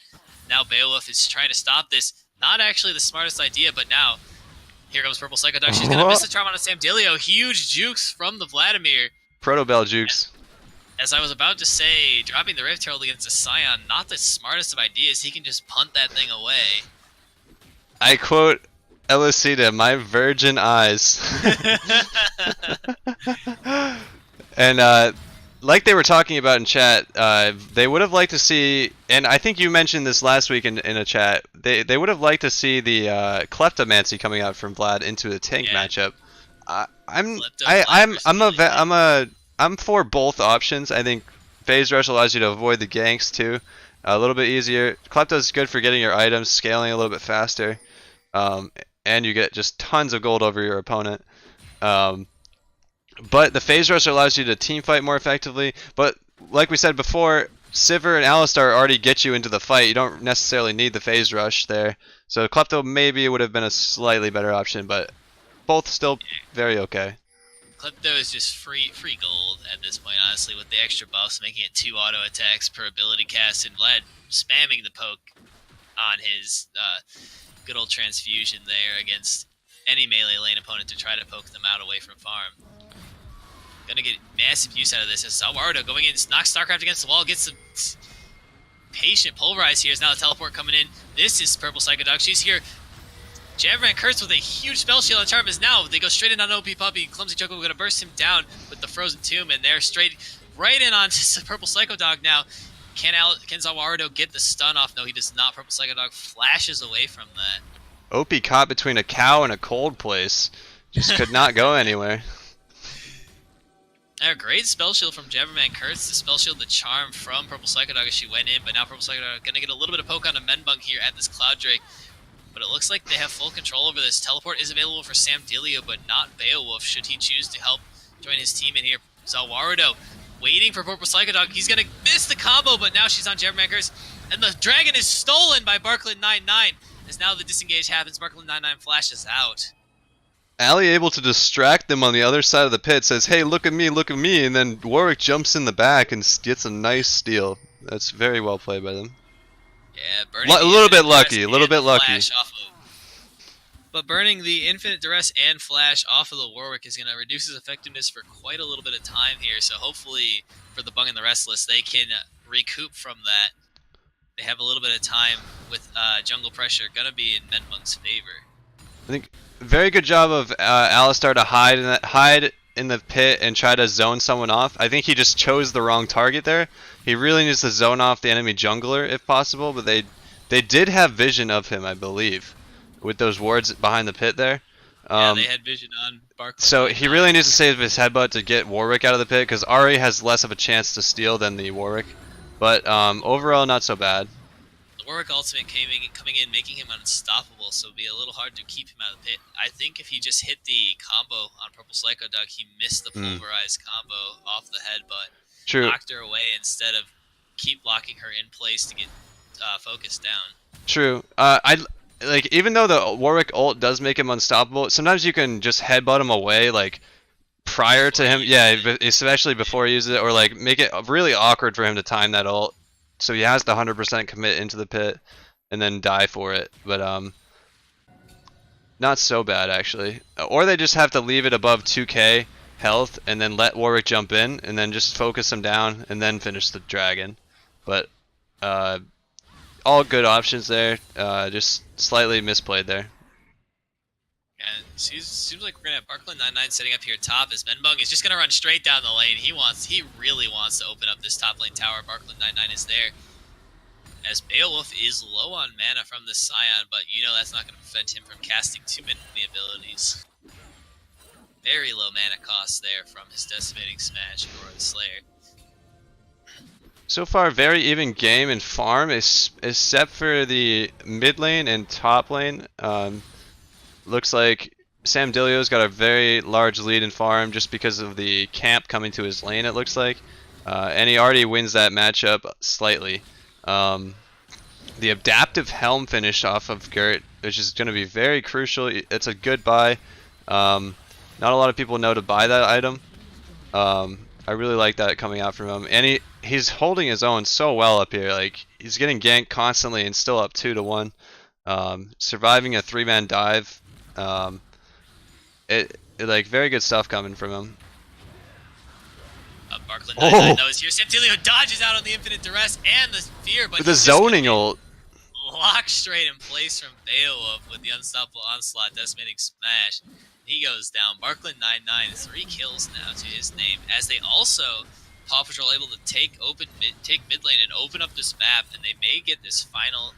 Now Beowulf is trying to stop this. Not actually the smartest idea, but now here comes Purple Psychoduck. She's going to miss the charm on a Samdelio. Huge jukes from the Vladimir. Protobell jukes. As I was about to say, dropping the Rift Herald against a Scion, not the smartest of ideas. He can just punt that thing away. I quote Elisita, my virgin eyes. And like they were talking about in chat, they would have liked to see, and I think you mentioned this last week in a chat. They would have liked to see the Kleptomancy coming out from Vlad into a tank matchup. I'm for both options. I think Phase Rush allows you to avoid the ganks too, a little bit easier. Klepto's good for getting your items, scaling a little bit faster, and you get just tons of gold over your opponent. But the Phase Rush allows you to team fight more effectively. But like we said before, Sivir and Alistar already get you into the fight. You don't necessarily need the Phase Rush there. So Klepto maybe would have been a slightly better option, but both still very okay. Klepto is just free gold at this point, honestly, with the extra buffs making it 2 auto attacks per ability cast, and Vlad spamming the poke on his good old transfusion there against any melee lane opponent to try to poke them out away from farm. Gonna get massive use out of this as Salvardo going in, knocks StarCraft against the wall, gets some patient pulverize here. Is now the teleport coming in. This is Purple Psycho Dog. She's here. Jammerman Kurtz with a huge spell shield on charm is now. They go straight in on OP Puppy. Clumsy Choco going to burst him down with the Frozen Tomb, and they're straight right in on Purple Psycho Dog now. Can Zawardo get the stun off? No, he does not. Purple Psycho Dog flashes away from that. OP caught between a cow and a cold place. Just could not go anywhere. A great spell shield from Jammerman Kurtz to spell shield the charm from Purple Psycho Dog as she went in, but now Purple Psycho Dog going to get a little bit of poke on a Menbung here at this Cloud Drake. But it looks like they have full control over this. Teleport is available for Sam Dilio, but not Beowulf should he choose to help join his team in here. Zawardo waiting for Purple Psycho Dog. He's going to miss the combo, but now she's on Jammerman Kurtz. And the dragon is stolen by Barklin99. As now the disengage happens, Barklin99 flashes out. Ali able to distract them on the other side of the pit, says, hey, look at me, and then Warwick jumps in the back and gets a nice steal. That's very well played by them. Yeah, a little bit lucky, But burning the Infinite Duress and Flash off of the Warwick is going to reduce his effectiveness for quite a little bit of time here, so hopefully for the Bung and the Restless, they can recoup from that. They have a little bit of time with jungle pressure, going to be in Menbung's favor. I think very good job of Alistar to hide in the pit and try to zone someone off. I think he just chose the wrong target there. He really needs to zone off the enemy jungler if possible, but they did have vision of him, I believe, with those wards behind the pit there. Yeah, they had vision on Barkley. So he really needs to save his headbutt to get Warwick out of the pit, because Ahri has less of a chance to steal than the Warwick. But overall, not so bad. Warwick ultimate coming in, making him unstoppable, so it'll be a little hard to keep him out of the pit. I think if he just hit the combo on Purple Psycho Dog, he missed the pulverized combo off the headbutt. True. Knocked her away instead of keep locking her in place to get focused down. True. Like even though the Warwick ult does make him unstoppable, sometimes you can just headbutt him away, like prior to him. Yeah, especially before he uses it, or like make it really awkward for him to time that ult. So he has the 100% commit into the pit and then die for it, but not so bad actually. Or they just have to leave it above 2k health and then let Warwick jump in and then just focus him down and then finish the dragon. But all good options there, just slightly misplayed there. And seems like we're gonna have Barklin99 setting up here top as Menbung is just gonna run straight down the lane. He really wants to open up this top lane tower. Barklin99 is there. As Beowulf is low on mana from this Scion, but you know that's not gonna prevent him from casting too many abilities. Very low mana cost there from his Decimating Smash or the Slayer. So far, very even game in farm, except for the mid lane and top lane. Looks like Sam Dilio's got a very large lead in farm just because of the camp coming to his lane, it looks like. And he already wins that matchup slightly. The Adaptive Helm finish off of Gert, which is going to be very crucial. It's a good buy. Not a lot of people know to buy that item. I really like that coming out from him. And he's holding his own so well up here. Like he's getting ganked constantly and still up 2-1. Surviving a 3-man dive. Like very good stuff coming from him. Barklin knows here. Santilio dodges out on the Infinite Duress and the Fear, but with the zoning ult. locked straight in place from Beowulf with the Unstoppable Onslaught Decimating Smash. He goes down. Barklin99, 3 kills now to his name, as they also, Paw Patrol able to take mid lane and open up this map, and they may get this final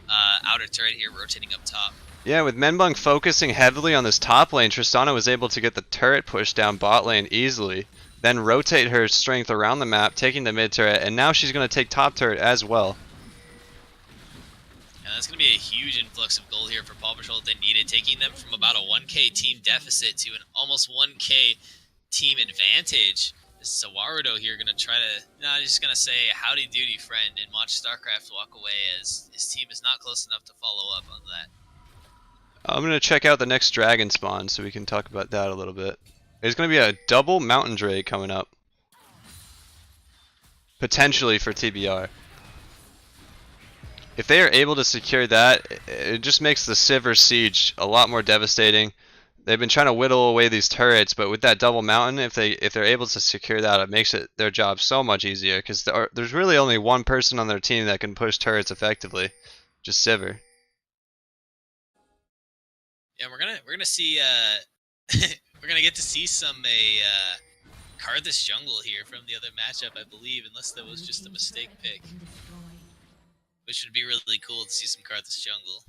outer turret here rotating up top. Yeah, with Menbung focusing heavily on this top lane, Tristana was able to get the turret pushed down bot lane easily, then rotate her strength around the map, taking the mid turret, and now she's going to take top turret as well. And that's going to be a huge influx of gold here for Paw Patrol that they needed, taking them from about a 1k team deficit to an almost 1k team advantage. This Sawarudo here going to try to, just going to say howdy doody friend and watch StarCraft walk away, as his team is not close enough to follow up on that. I'm going to check out the next dragon spawn so we can talk about that a little bit. There's going to be a double mountain drake coming up. Potentially for TBR. If they are able to secure that, it just makes the Sivir siege a lot more devastating. They've been trying to whittle away these turrets, but with that double mountain, if they're able to secure that, it makes their job so much easier, because there's really only one person on their team that can push turrets effectively, just Sivir. Yeah, we're gonna see we're gonna get to see some Karthus jungle here from the other matchup, I believe, unless that was just a mistake pick. Which would be really cool to see some Karthus jungle.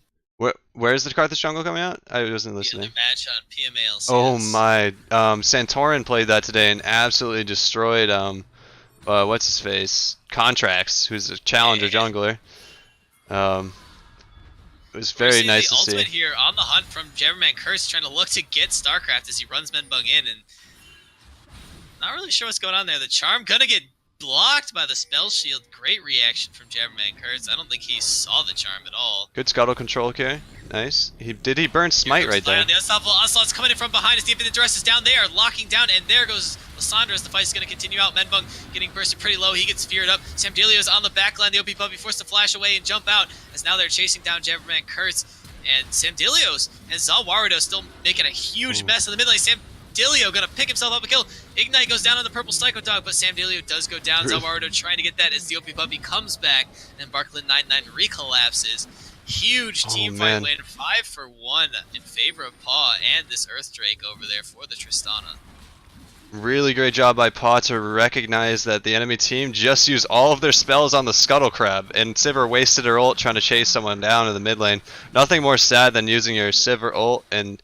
Where's the Karthus jungle coming out? I wasn't listening. The other match on PMALCS. Oh my! Santorin played that today and absolutely destroyed what's his face? Contracts, who's a challenger jungler. It was very nice to see. The ultimate here on the hunt from Jabberman Curse, trying to look to get StarCraft as he runs Menbung in, and not really sure what's going on there. The charm gonna get blocked by the spell shield. Great reaction from Jabberman Kurtz. I don't think he saw the charm at all. Good scuttle control carry. Nice. He burn smite right there. The Unstoppable Onslaught's coming in from behind as the Infinite Duress is down there, locking down, and there goes Lysandra as the fight's going to continue out. Menbung getting bursted pretty low. He gets feared up. Samdelio's on the backline. The OP Puppy forced to flash away and jump out, as now they're chasing down Jabberman Kurtz. And Samdelio's and Zawarudo still making a huge mess in the mid lane. Samdelio gonna pick himself up a kill. Ignite goes down on the purple Psycho Dog, but Samdelio does go down. Zawarudo trying to get that as the OP Puppy comes back, and Barklin99 recollapses. Huge team fight win, 5 for 1 in favor of Paw and this Earth Drake over there for the Tristana. Really great job by Paw to recognize that the enemy team just used all of their spells on the Scuttle Crab, and Sivir wasted her ult trying to chase someone down in the mid lane. Nothing more sad than using your Sivir ult and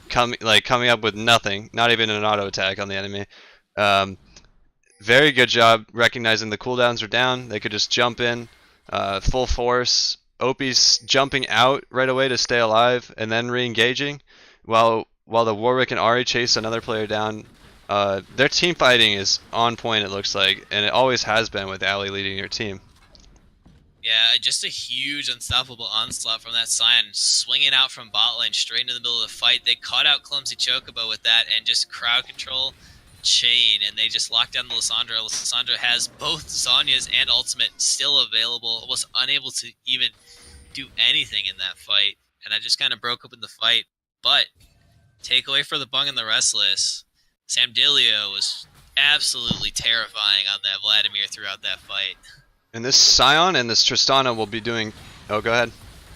coming up with nothing, not even an auto attack on the enemy. Very good job recognizing the cooldowns are down. They could just jump in full force. Opie's jumping out right away to stay alive and then re-engaging, while the Warwick and Ahri chase another player down. Their team fighting is on point, it looks like, and it always has been with Ali leading your team. Yeah, just a huge unstoppable onslaught from that Scion, swinging out from bot lane straight into the middle of the fight. They caught out Clumsy Chocobo with that and just crowd control chain, and they just locked down the Lysandra. Lysandra has both Zhonya's and ultimate still available, was unable to even do anything in that fight, and that just kind of broke open the fight. But takeaway for the Bung and the Restless, Samdelio was absolutely terrifying on that Vladimir throughout that fight. And this Scion and this Tristana will be doing... Oh, go ahead.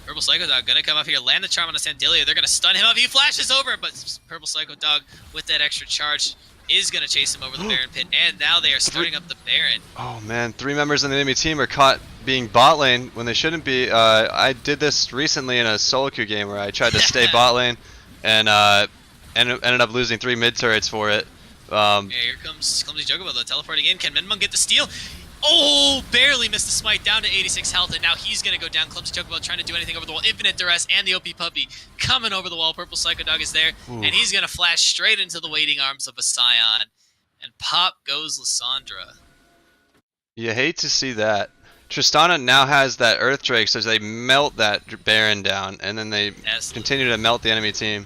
Purple Psycho Dog gonna come up here, land the charm on a Samdelio. They're gonna stun him up. He flashes over, but Purple Psycho Dog with that extra charge is gonna chase him over the Baron pit, and now they are starting up the Baron. Oh man, 3 members of the enemy team are caught being bot lane when they shouldn't be. I did this recently in a solo queue game where I tried to stay bot lane and ended up losing 3 mid turrets for it. Yeah, here comes Clumsy Chocobo though, teleporting in. Can Menbung get the steal? Oh, barely missed the smite, down to 86 health, and now he's going to go down. Clumsy Chocobo trying to do anything over the wall. Infinite Duress and the OP Puppy coming over the wall. Purple Psycho Dog is there, and he's going to flash straight into the waiting arms of a Scion. And pop goes Lysandra. You hate to see that. Tristana now has that Earth Drake, so they melt that Baron down, and then they continue to melt the enemy team.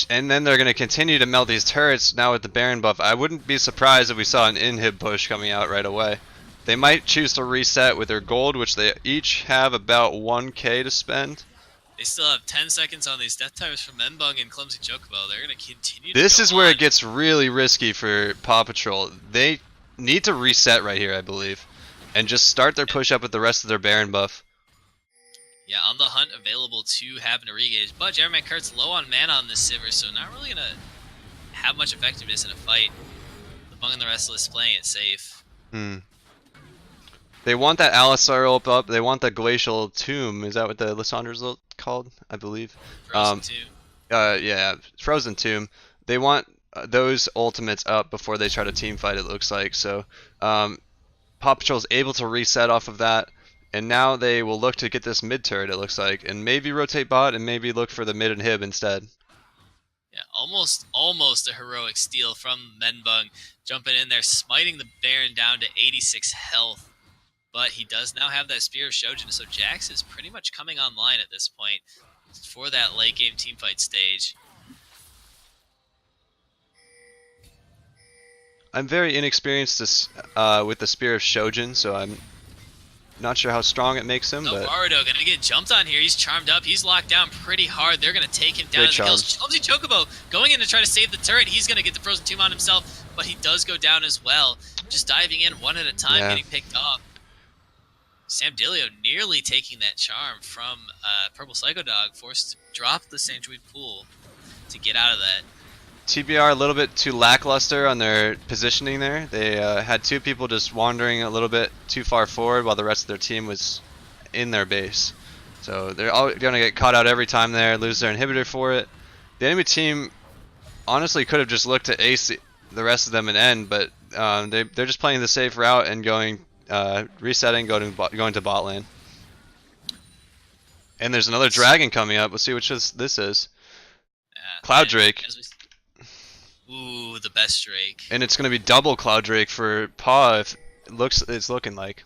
And then they're going to continue to melt these turrets now with the Baron buff. I wouldn't be surprised if we saw an inhib push coming out right away. They might choose to reset with their gold, which they each have about 1k to spend. They still have 10 seconds on these death tires from Menbung and Clumsy Chocobo. They're going to continue This is where it gets really risky for Paw Patrol. They need to reset right here, I believe, and just start their push up with the rest of their Baron buff. Yeah, on the hunt, available to having a regauge. But Jeremy Kurt's low on mana on this Sivir, so not really going to have much effectiveness in a fight. The Bung and the Restless playing it safe. They want that Alistar ult up. They want the Glacial Tomb. Is that what the Lissandra's ult called? I believe. Frozen Tomb. Yeah, Frozen Tomb. They want those ultimates up before they try to team fight, it looks like. So Paw Patrol's able to reset off of that. And now they will look to get this mid turret, it looks like. And maybe rotate bot and maybe look for the mid inhib instead. Yeah, almost a heroic steal from Menbung. Jumping in there, smiting the Baron down to 86 health. But he does now have that Spear of Shojin, so Jax is pretty much coming online at this point for that late game teamfight stage. I'm very inexperienced with the Spear of Shojin, so I'm not sure how strong it makes him. But Naruto gonna get jumped on here. He's charmed up. He's locked down pretty hard. They're gonna take him down as he kills. Chomsy Chocobo going in to try to save the turret. He's gonna get the Frozen Tomb on himself, but he does go down as well. Just diving in one at a time, getting picked up. Sam Dilio nearly taking that charm from Purple Psycho Dog, forced to drop the Sanctuary Pool to get out of that. TBR a little bit too lackluster on their positioning there. They had two people just wandering a little bit too far forward while the rest of their team was in their base. So they're all going to get caught out every time there, lose their inhibitor for it. The enemy team honestly could have just looked to ace the rest of them and end, but they're just playing the safe route and going resetting, going to bot lane. And there's another dragon coming up. Let's see which this is. Cloud Drake. Ooh, the best Drake. And it's going to be double Cloud Drake for Paw if it's looking like.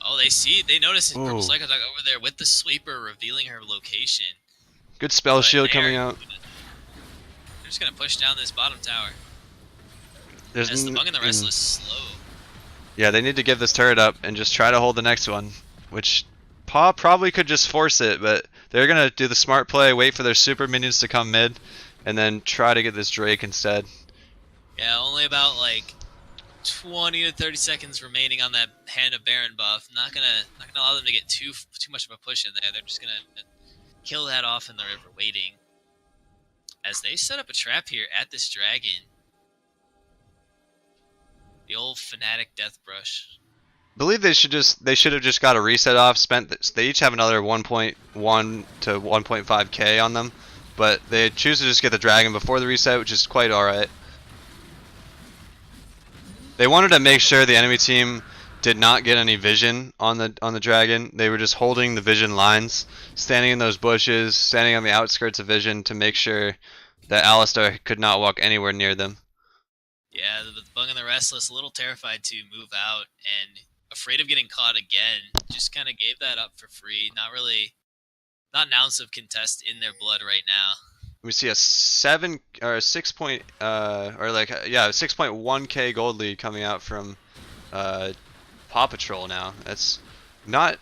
Oh, they notice his Purple Psycho Dog over there with the sweeper revealing her location. Good spell shield coming out. They're just going to push down this bottom tower. As the Bung and the Restless slow. Yeah, they need to give this turret up and just try to hold the next one, which Paw probably could just force it, but they're going to do the smart play, wait for their super minions to come mid, and then try to get this Drake instead. Yeah, only about like 20 to 30 seconds remaining on that Hand of Baron buff. Not gonna allow them to get too much of a push in there. They're just gonna kill that off in the river waiting. As they set up a trap here at this dragon. The old Fnatic Death Brush. I believe they should have just got a reset off. They each have another 1.1 to 1.5k on them, but they choose to just get the dragon before the reset, which is quite alright. They wanted to make sure the enemy team did not get any vision on the dragon. They were just holding the vision lines, standing in those bushes, standing on the outskirts of vision to make sure that Alistar could not walk anywhere near them. Yeah, the Bung and the Restless a little terrified to move out and afraid of getting caught again. Just kind of gave that up for free. Not an ounce of contest in their blood right now. We see a 6.1k gold lead coming out from Paw Patrol now. That's not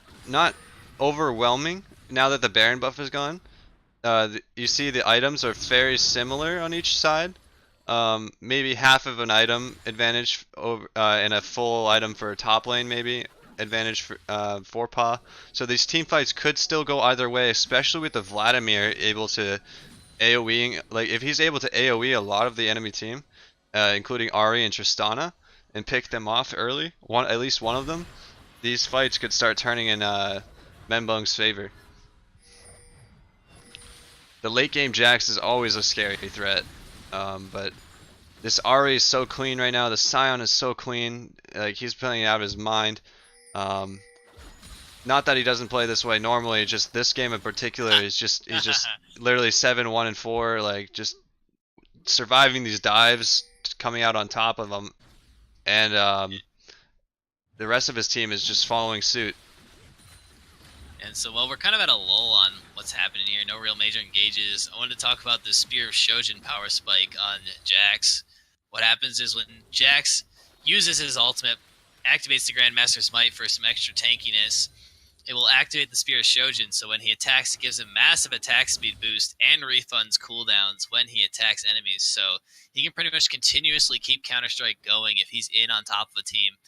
overwhelming now that the Baron buff is gone. You see the items are very similar on each side. Maybe half of an item advantage over and a full item for top lane maybe advantage for Paw. So these team fights could still go either way, especially with the Vladimir able to AoEing. Like if he's able to AoE a lot of the enemy team, including Ahri and Tristana, and pick them off early, at least one of them, these fights could start turning in Menbung's favor. The late game Jax is always a scary threat. But this Ahri is so clean right now. The Scion is so clean. Like he's playing out of his mind. Not that he doesn't play this way normally. Just this game in particular is he's just literally 7-1-4. Like just surviving these dives, coming out on top of them, and the rest of his team is just following suit. And so, well, we're kind of at a lull on what's happening here. No real major engages. I wanted to talk about the Spear of Shojin power spike on Jax. What happens is when Jax uses his ultimate, activates the Grandmaster's Might for some extra tankiness, it will activate the Spear of Shojin, so when he attacks, it gives him massive attack speed boost and refunds cooldowns when he attacks enemies. So he can pretty much continuously keep Counter-Strike going if he's in on top of a team.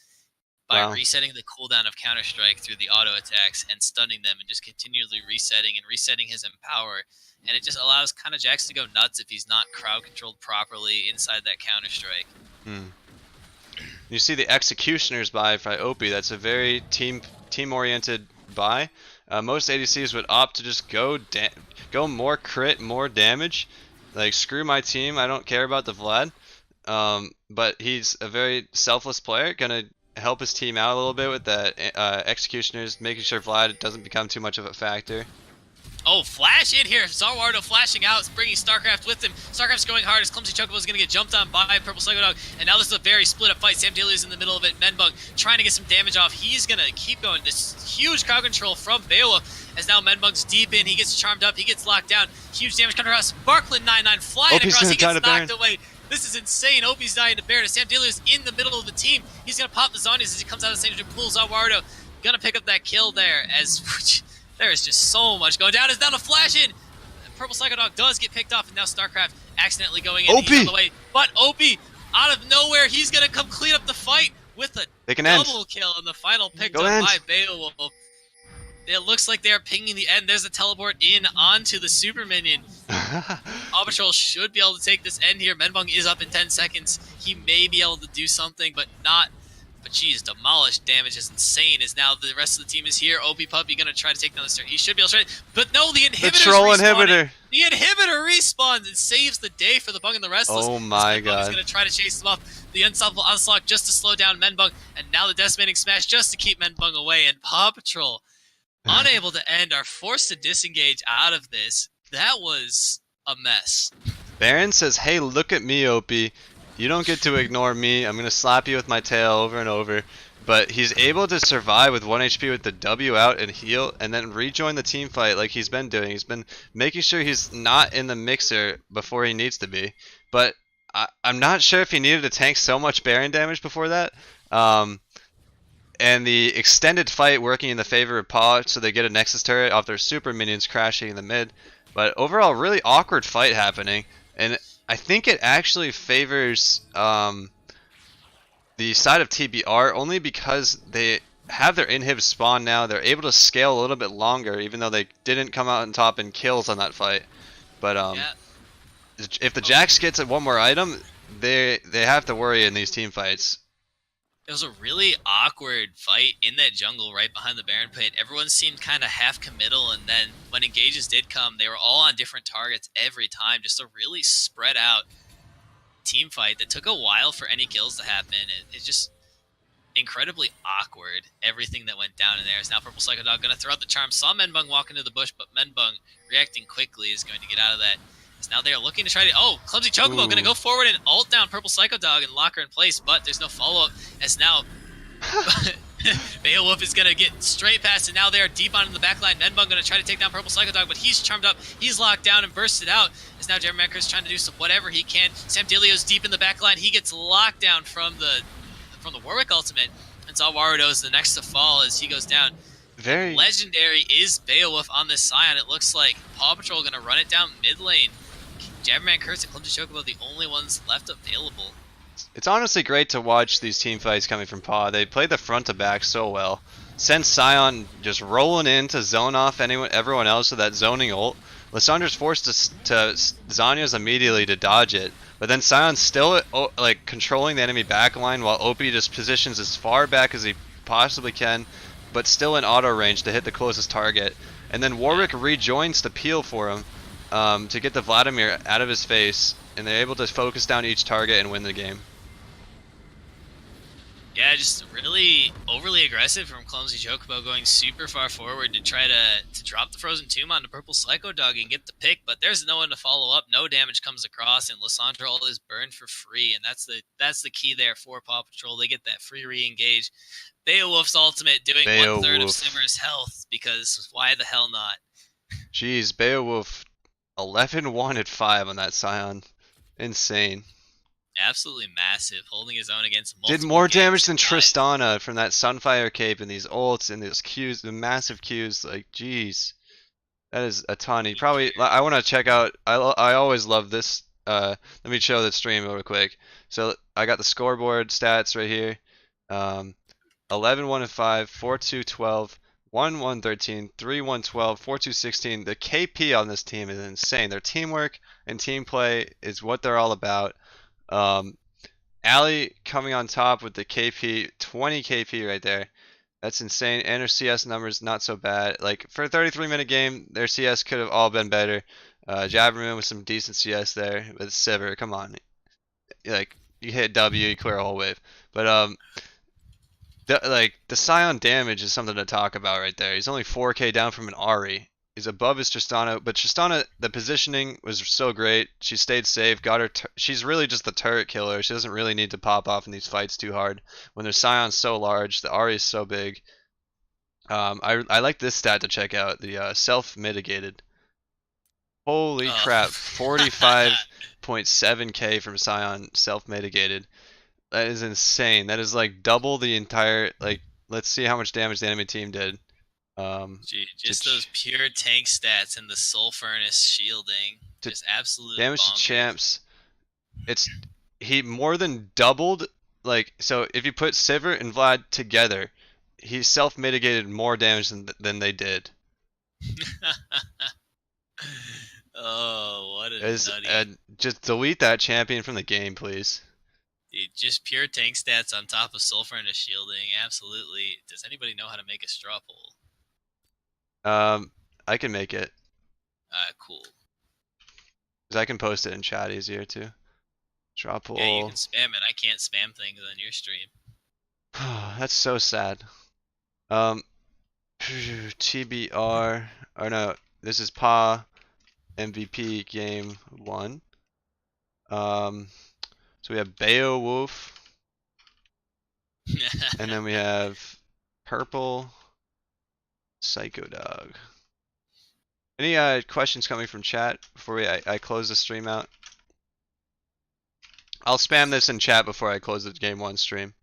by Wow. resetting the cooldown of Counter-Strike through the auto attacks and stunning them and just continually resetting his empower. And it just allows kind of Jax to go nuts if he's not crowd controlled properly inside that Counter-Strike. You see the Executioner's buy by Opie. That's a very team-oriented buy. Most ADCs would opt to just go more crit, more damage. Like, screw my team, I don't care about the Vlad. But he's a very selfless player, gonna help his team out a little bit with that Executioners, making sure Vlad doesn't become too much of a factor. Oh, flash in here. Zarwardo flashing out, bringing StarCraft with him. StarCraft's going hard as Clumsy Chocobo is going to get jumped on by Purple Psycho Dog. And now this is a very split up fight. Sam Daly is in the middle of it. Menbung trying to get some damage off. He's going to keep going. This huge crowd control from Beowulf as now Menbung's deep in. He gets charmed up. He gets locked down. Huge damage coming across. Barkland 9-9 flying Opie's across. He gets knocked Baron. away. This is insane. Opie's dying to Baron. Sam Daly is in the middle of the team. He's going to pop the Zonias as he comes out of the stage and pulls Zarwardo. Going to pick up that kill there as... There is just so much going down. It's down to flash in. Purple Psycho Dog does get picked off, and now StarCraft accidentally going in. He's on the way. But Opie, out of nowhere, he's going to come clean up the fight with a double kill in the final picked up by Beowulf. It looks like they're pinging the end. There's a teleport in onto the super minion. PAW Patrol should be able to take this end here. Menbung is up in 10 seconds. He may be able to do something, but not. But geez, demolished damage is insane as now the rest of the team is here. OP Puppy gonna try to take down the start. He should be able to try it. But no, the inhibitor. The troll inhibitor. The inhibitor respawns and saves the day for the Bung and the Restless. Oh my god. He's gonna try to chase them off. The unstoppable onslaught just to slow down Menbung, and now the decimating smash just to keep Menbung away. And PAW Patrol, unable to end, are forced to disengage out of this. That was a mess. Baron says, "Hey, look at me, Opie. You don't get to ignore me. I'm going to slap you with my tail over and over." But he's able to survive with 1 HP with the W out and heal, and then rejoin the team fight like he's been doing. He's been making sure he's not in the mixer before he needs to be. But I'm not sure if he needed to tank so much Baron damage before that. And the extended fight working in the favor of Paw, so they get a Nexus turret off their super minions crashing in the mid. But overall, really awkward fight happening. And I think it actually favors the side of TBR only because they have their inhib spawn now. They're able to scale a little bit longer, even though they didn't come out on top in kills on that fight. But if the Jax gets one more item, they have to worry in these team fights. It was a really awkward fight in that jungle right behind the Baron pit. Everyone seemed kind of half committal, and then when engages did come, they were all on different targets every time. Just a really spread out team fight that took a while for any kills to happen. It's just incredibly awkward, everything that went down in there. Is now Purple Psycho Dog going to throw out the charm. Saw Menbung walk into the bush, but Menbung, reacting quickly, is going to get out of that. Now they are looking to try to... Oh, Clumsy Chocobo going to go forward and ult down Purple Psycho Dog and lock her in place, but there's no follow-up as now... Beowulf is going to get straight past, and now they are deep on in the backline. Menbung going to try to take down Purple Psycho Dog, but he's charmed up. He's locked down and bursted out. As now Jeremy Macker is trying to do whatever he can. Sam Delio's deep in the backline. He gets locked down from the Warwick ultimate, and Zarwardo is the next to fall as he goes down. Very legendary is Beowulf on this Scion. It looks like PAW Patrol going to run it down mid lane. Jabberman, Curse, and Clumsy Chocobo the only ones left available. It's honestly great to watch these team fights coming from Paw. They play the front to back so well. Send Scion just rolling in to zone off everyone else with that zoning ult. Lissandra's forced to Zanya's immediately to dodge it. But then Scion's still like controlling the enemy backline while Opie just positions as far back as he possibly can, but still in auto range to hit the closest target. And then Warwick rejoins the peel for him. To get the Vladimir out of his face, and they're able to focus down each target and win the game. Yeah, just really overly aggressive from Clumsy Chocobo, going super far forward to try to drop the Frozen Tomb onto Purple Psycho Dog and get the pick, but there's no one to follow up. No damage comes across, and Lissandra ult is burned for free, and that's the key there for PAW Patrol. They get that free re-engage. Beowulf's ultimate doing 1/3 of Simmer's health, because why the hell not? Jeez, Beowulf 11-1 at 5 on that Scion. Insane. Absolutely massive, holding his own against multiple. Did more damage than Tristana from that Sunfire Cape and these ults and those Qs, the massive Qs. Like, jeez, that is a ton. He probably. I want to check out. I always love this. Let me show the stream real quick. So I got the scoreboard stats right here. 11 1 and 5, 4 2 12, 1 1 13, 3 1 12, 4 2 16. The KP on this team is insane. Their teamwork and team play is what they're all about. Ali coming on top with the KP, 20 KP right there. That's insane. And her CS numbers not so bad. Like for a 33-minute game, their CS could have all been better. Jabberman with some decent CS there, but Sever, come on, like you hit W, you clear a whole wave. But the Scion damage is something to talk about right there. He's only 4K down from an Ari. He's above his Tristana, but Tristana, the positioning was so great. She stayed safe, got her. She's really just the turret killer. She doesn't really need to pop off in these fights too hard. When their Scion's so large, the Ari is so big. I like this stat to check out. The self-mitigated. Holy Oh. crap, 45.7k from Scion self-mitigated. That is insane. That is like double the entire, like, let's see how much damage the enemy team did. Gee, just those pure tank stats and the Soul Furnace shielding. Just absolute damage bonkers. to champs. He more than doubled, like, so if you put Sivert and Vlad together, he self-mitigated more damage than they did. Oh, what a nutty. Just delete that champion from the game, please. Dude, just pure tank stats on top of Sulfur and a shielding. Absolutely. Does anybody know how to make a straw poll? I can make it. Cool. Cause I can post it in chat easier too. Straw poll. Yeah, you can spam it. I can't spam things on your stream. That's so sad. TBR. Or no, this is PA MVP game 1. So we have Beowulf, and then we have Purple Psycho Dog. Any questions coming from chat before I close the stream out? I'll spam this in chat before I close the game 1 stream.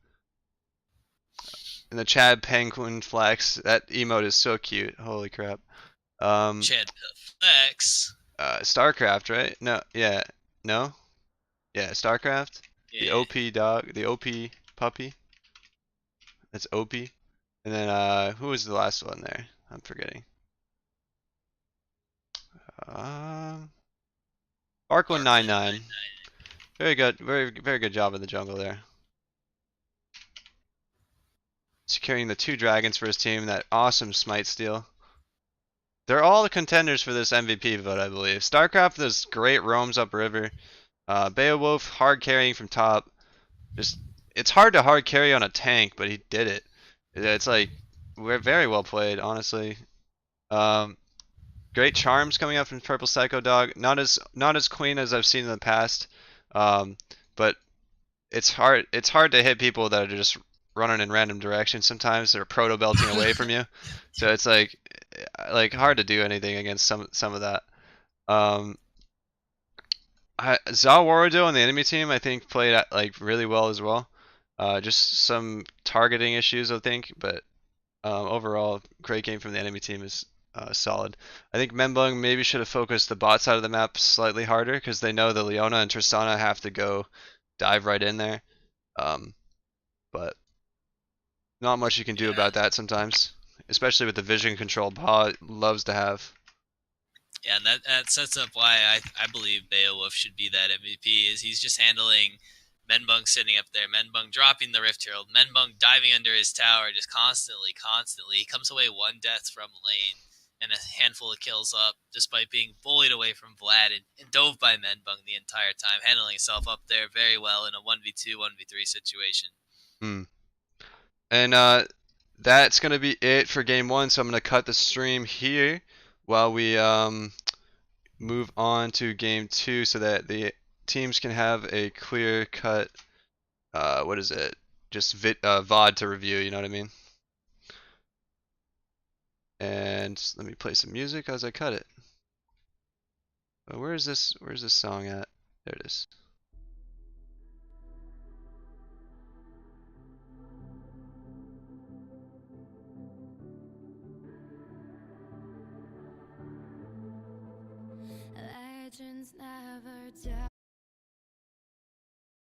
And the Chad Penguin Flex, that emote is so cute. Holy crap. Chad Flex. StarCraft, right? No, yeah. No? Yeah, StarCraft. Yeah. The OP dog, the OP puppy. That's OP. And then who was the last one there? I'm forgetting. Bark199. Very good, very good job in the jungle there. Securing the 2 dragons for his team, that awesome smite steal. They're all the contenders for this MVP vote, I believe. StarCraft does great roams upriver. Beowulf hard carrying from top. It's hard to hard carry on a tank, but he did it. It's like we're very well played, honestly. Great charms coming up from Purple Psycho Dog. Not as clean as I've seen in the past, but it's hard to hit people that are just running in random directions. Sometimes they're proto belting away from you, so it's like hard to do anything against some of that. Zawarido on the enemy team, I think, played like really well as well. Just some targeting issues, I think, but overall, great game from the enemy team is solid. I think Membung maybe should have focused the bot side of the map slightly harder because they know the Leona and Tristana have to go dive right in there. But not much you can do about that sometimes, especially with the vision control PAW loves to have. Yeah, and that sets up why I believe Beowulf should be that MVP. Is he's just handling Menbung sitting up there, Menbung dropping the Rift Herald, Menbung diving under his tower, just constantly. He comes away 1 death from lane and a handful of kills up, despite being bullied away from Vlad and dove by Menbung the entire time, handling himself up there very well in a 1v2, 1v3 situation. And that's going to be it for game 1, so I'm going to cut the stream here while we move on to game 2 so that the teams can have a clear cut, what is it? Just VOD to review, you know what I mean? And let me play some music as I cut it. Where's this song at? There it is. Legends never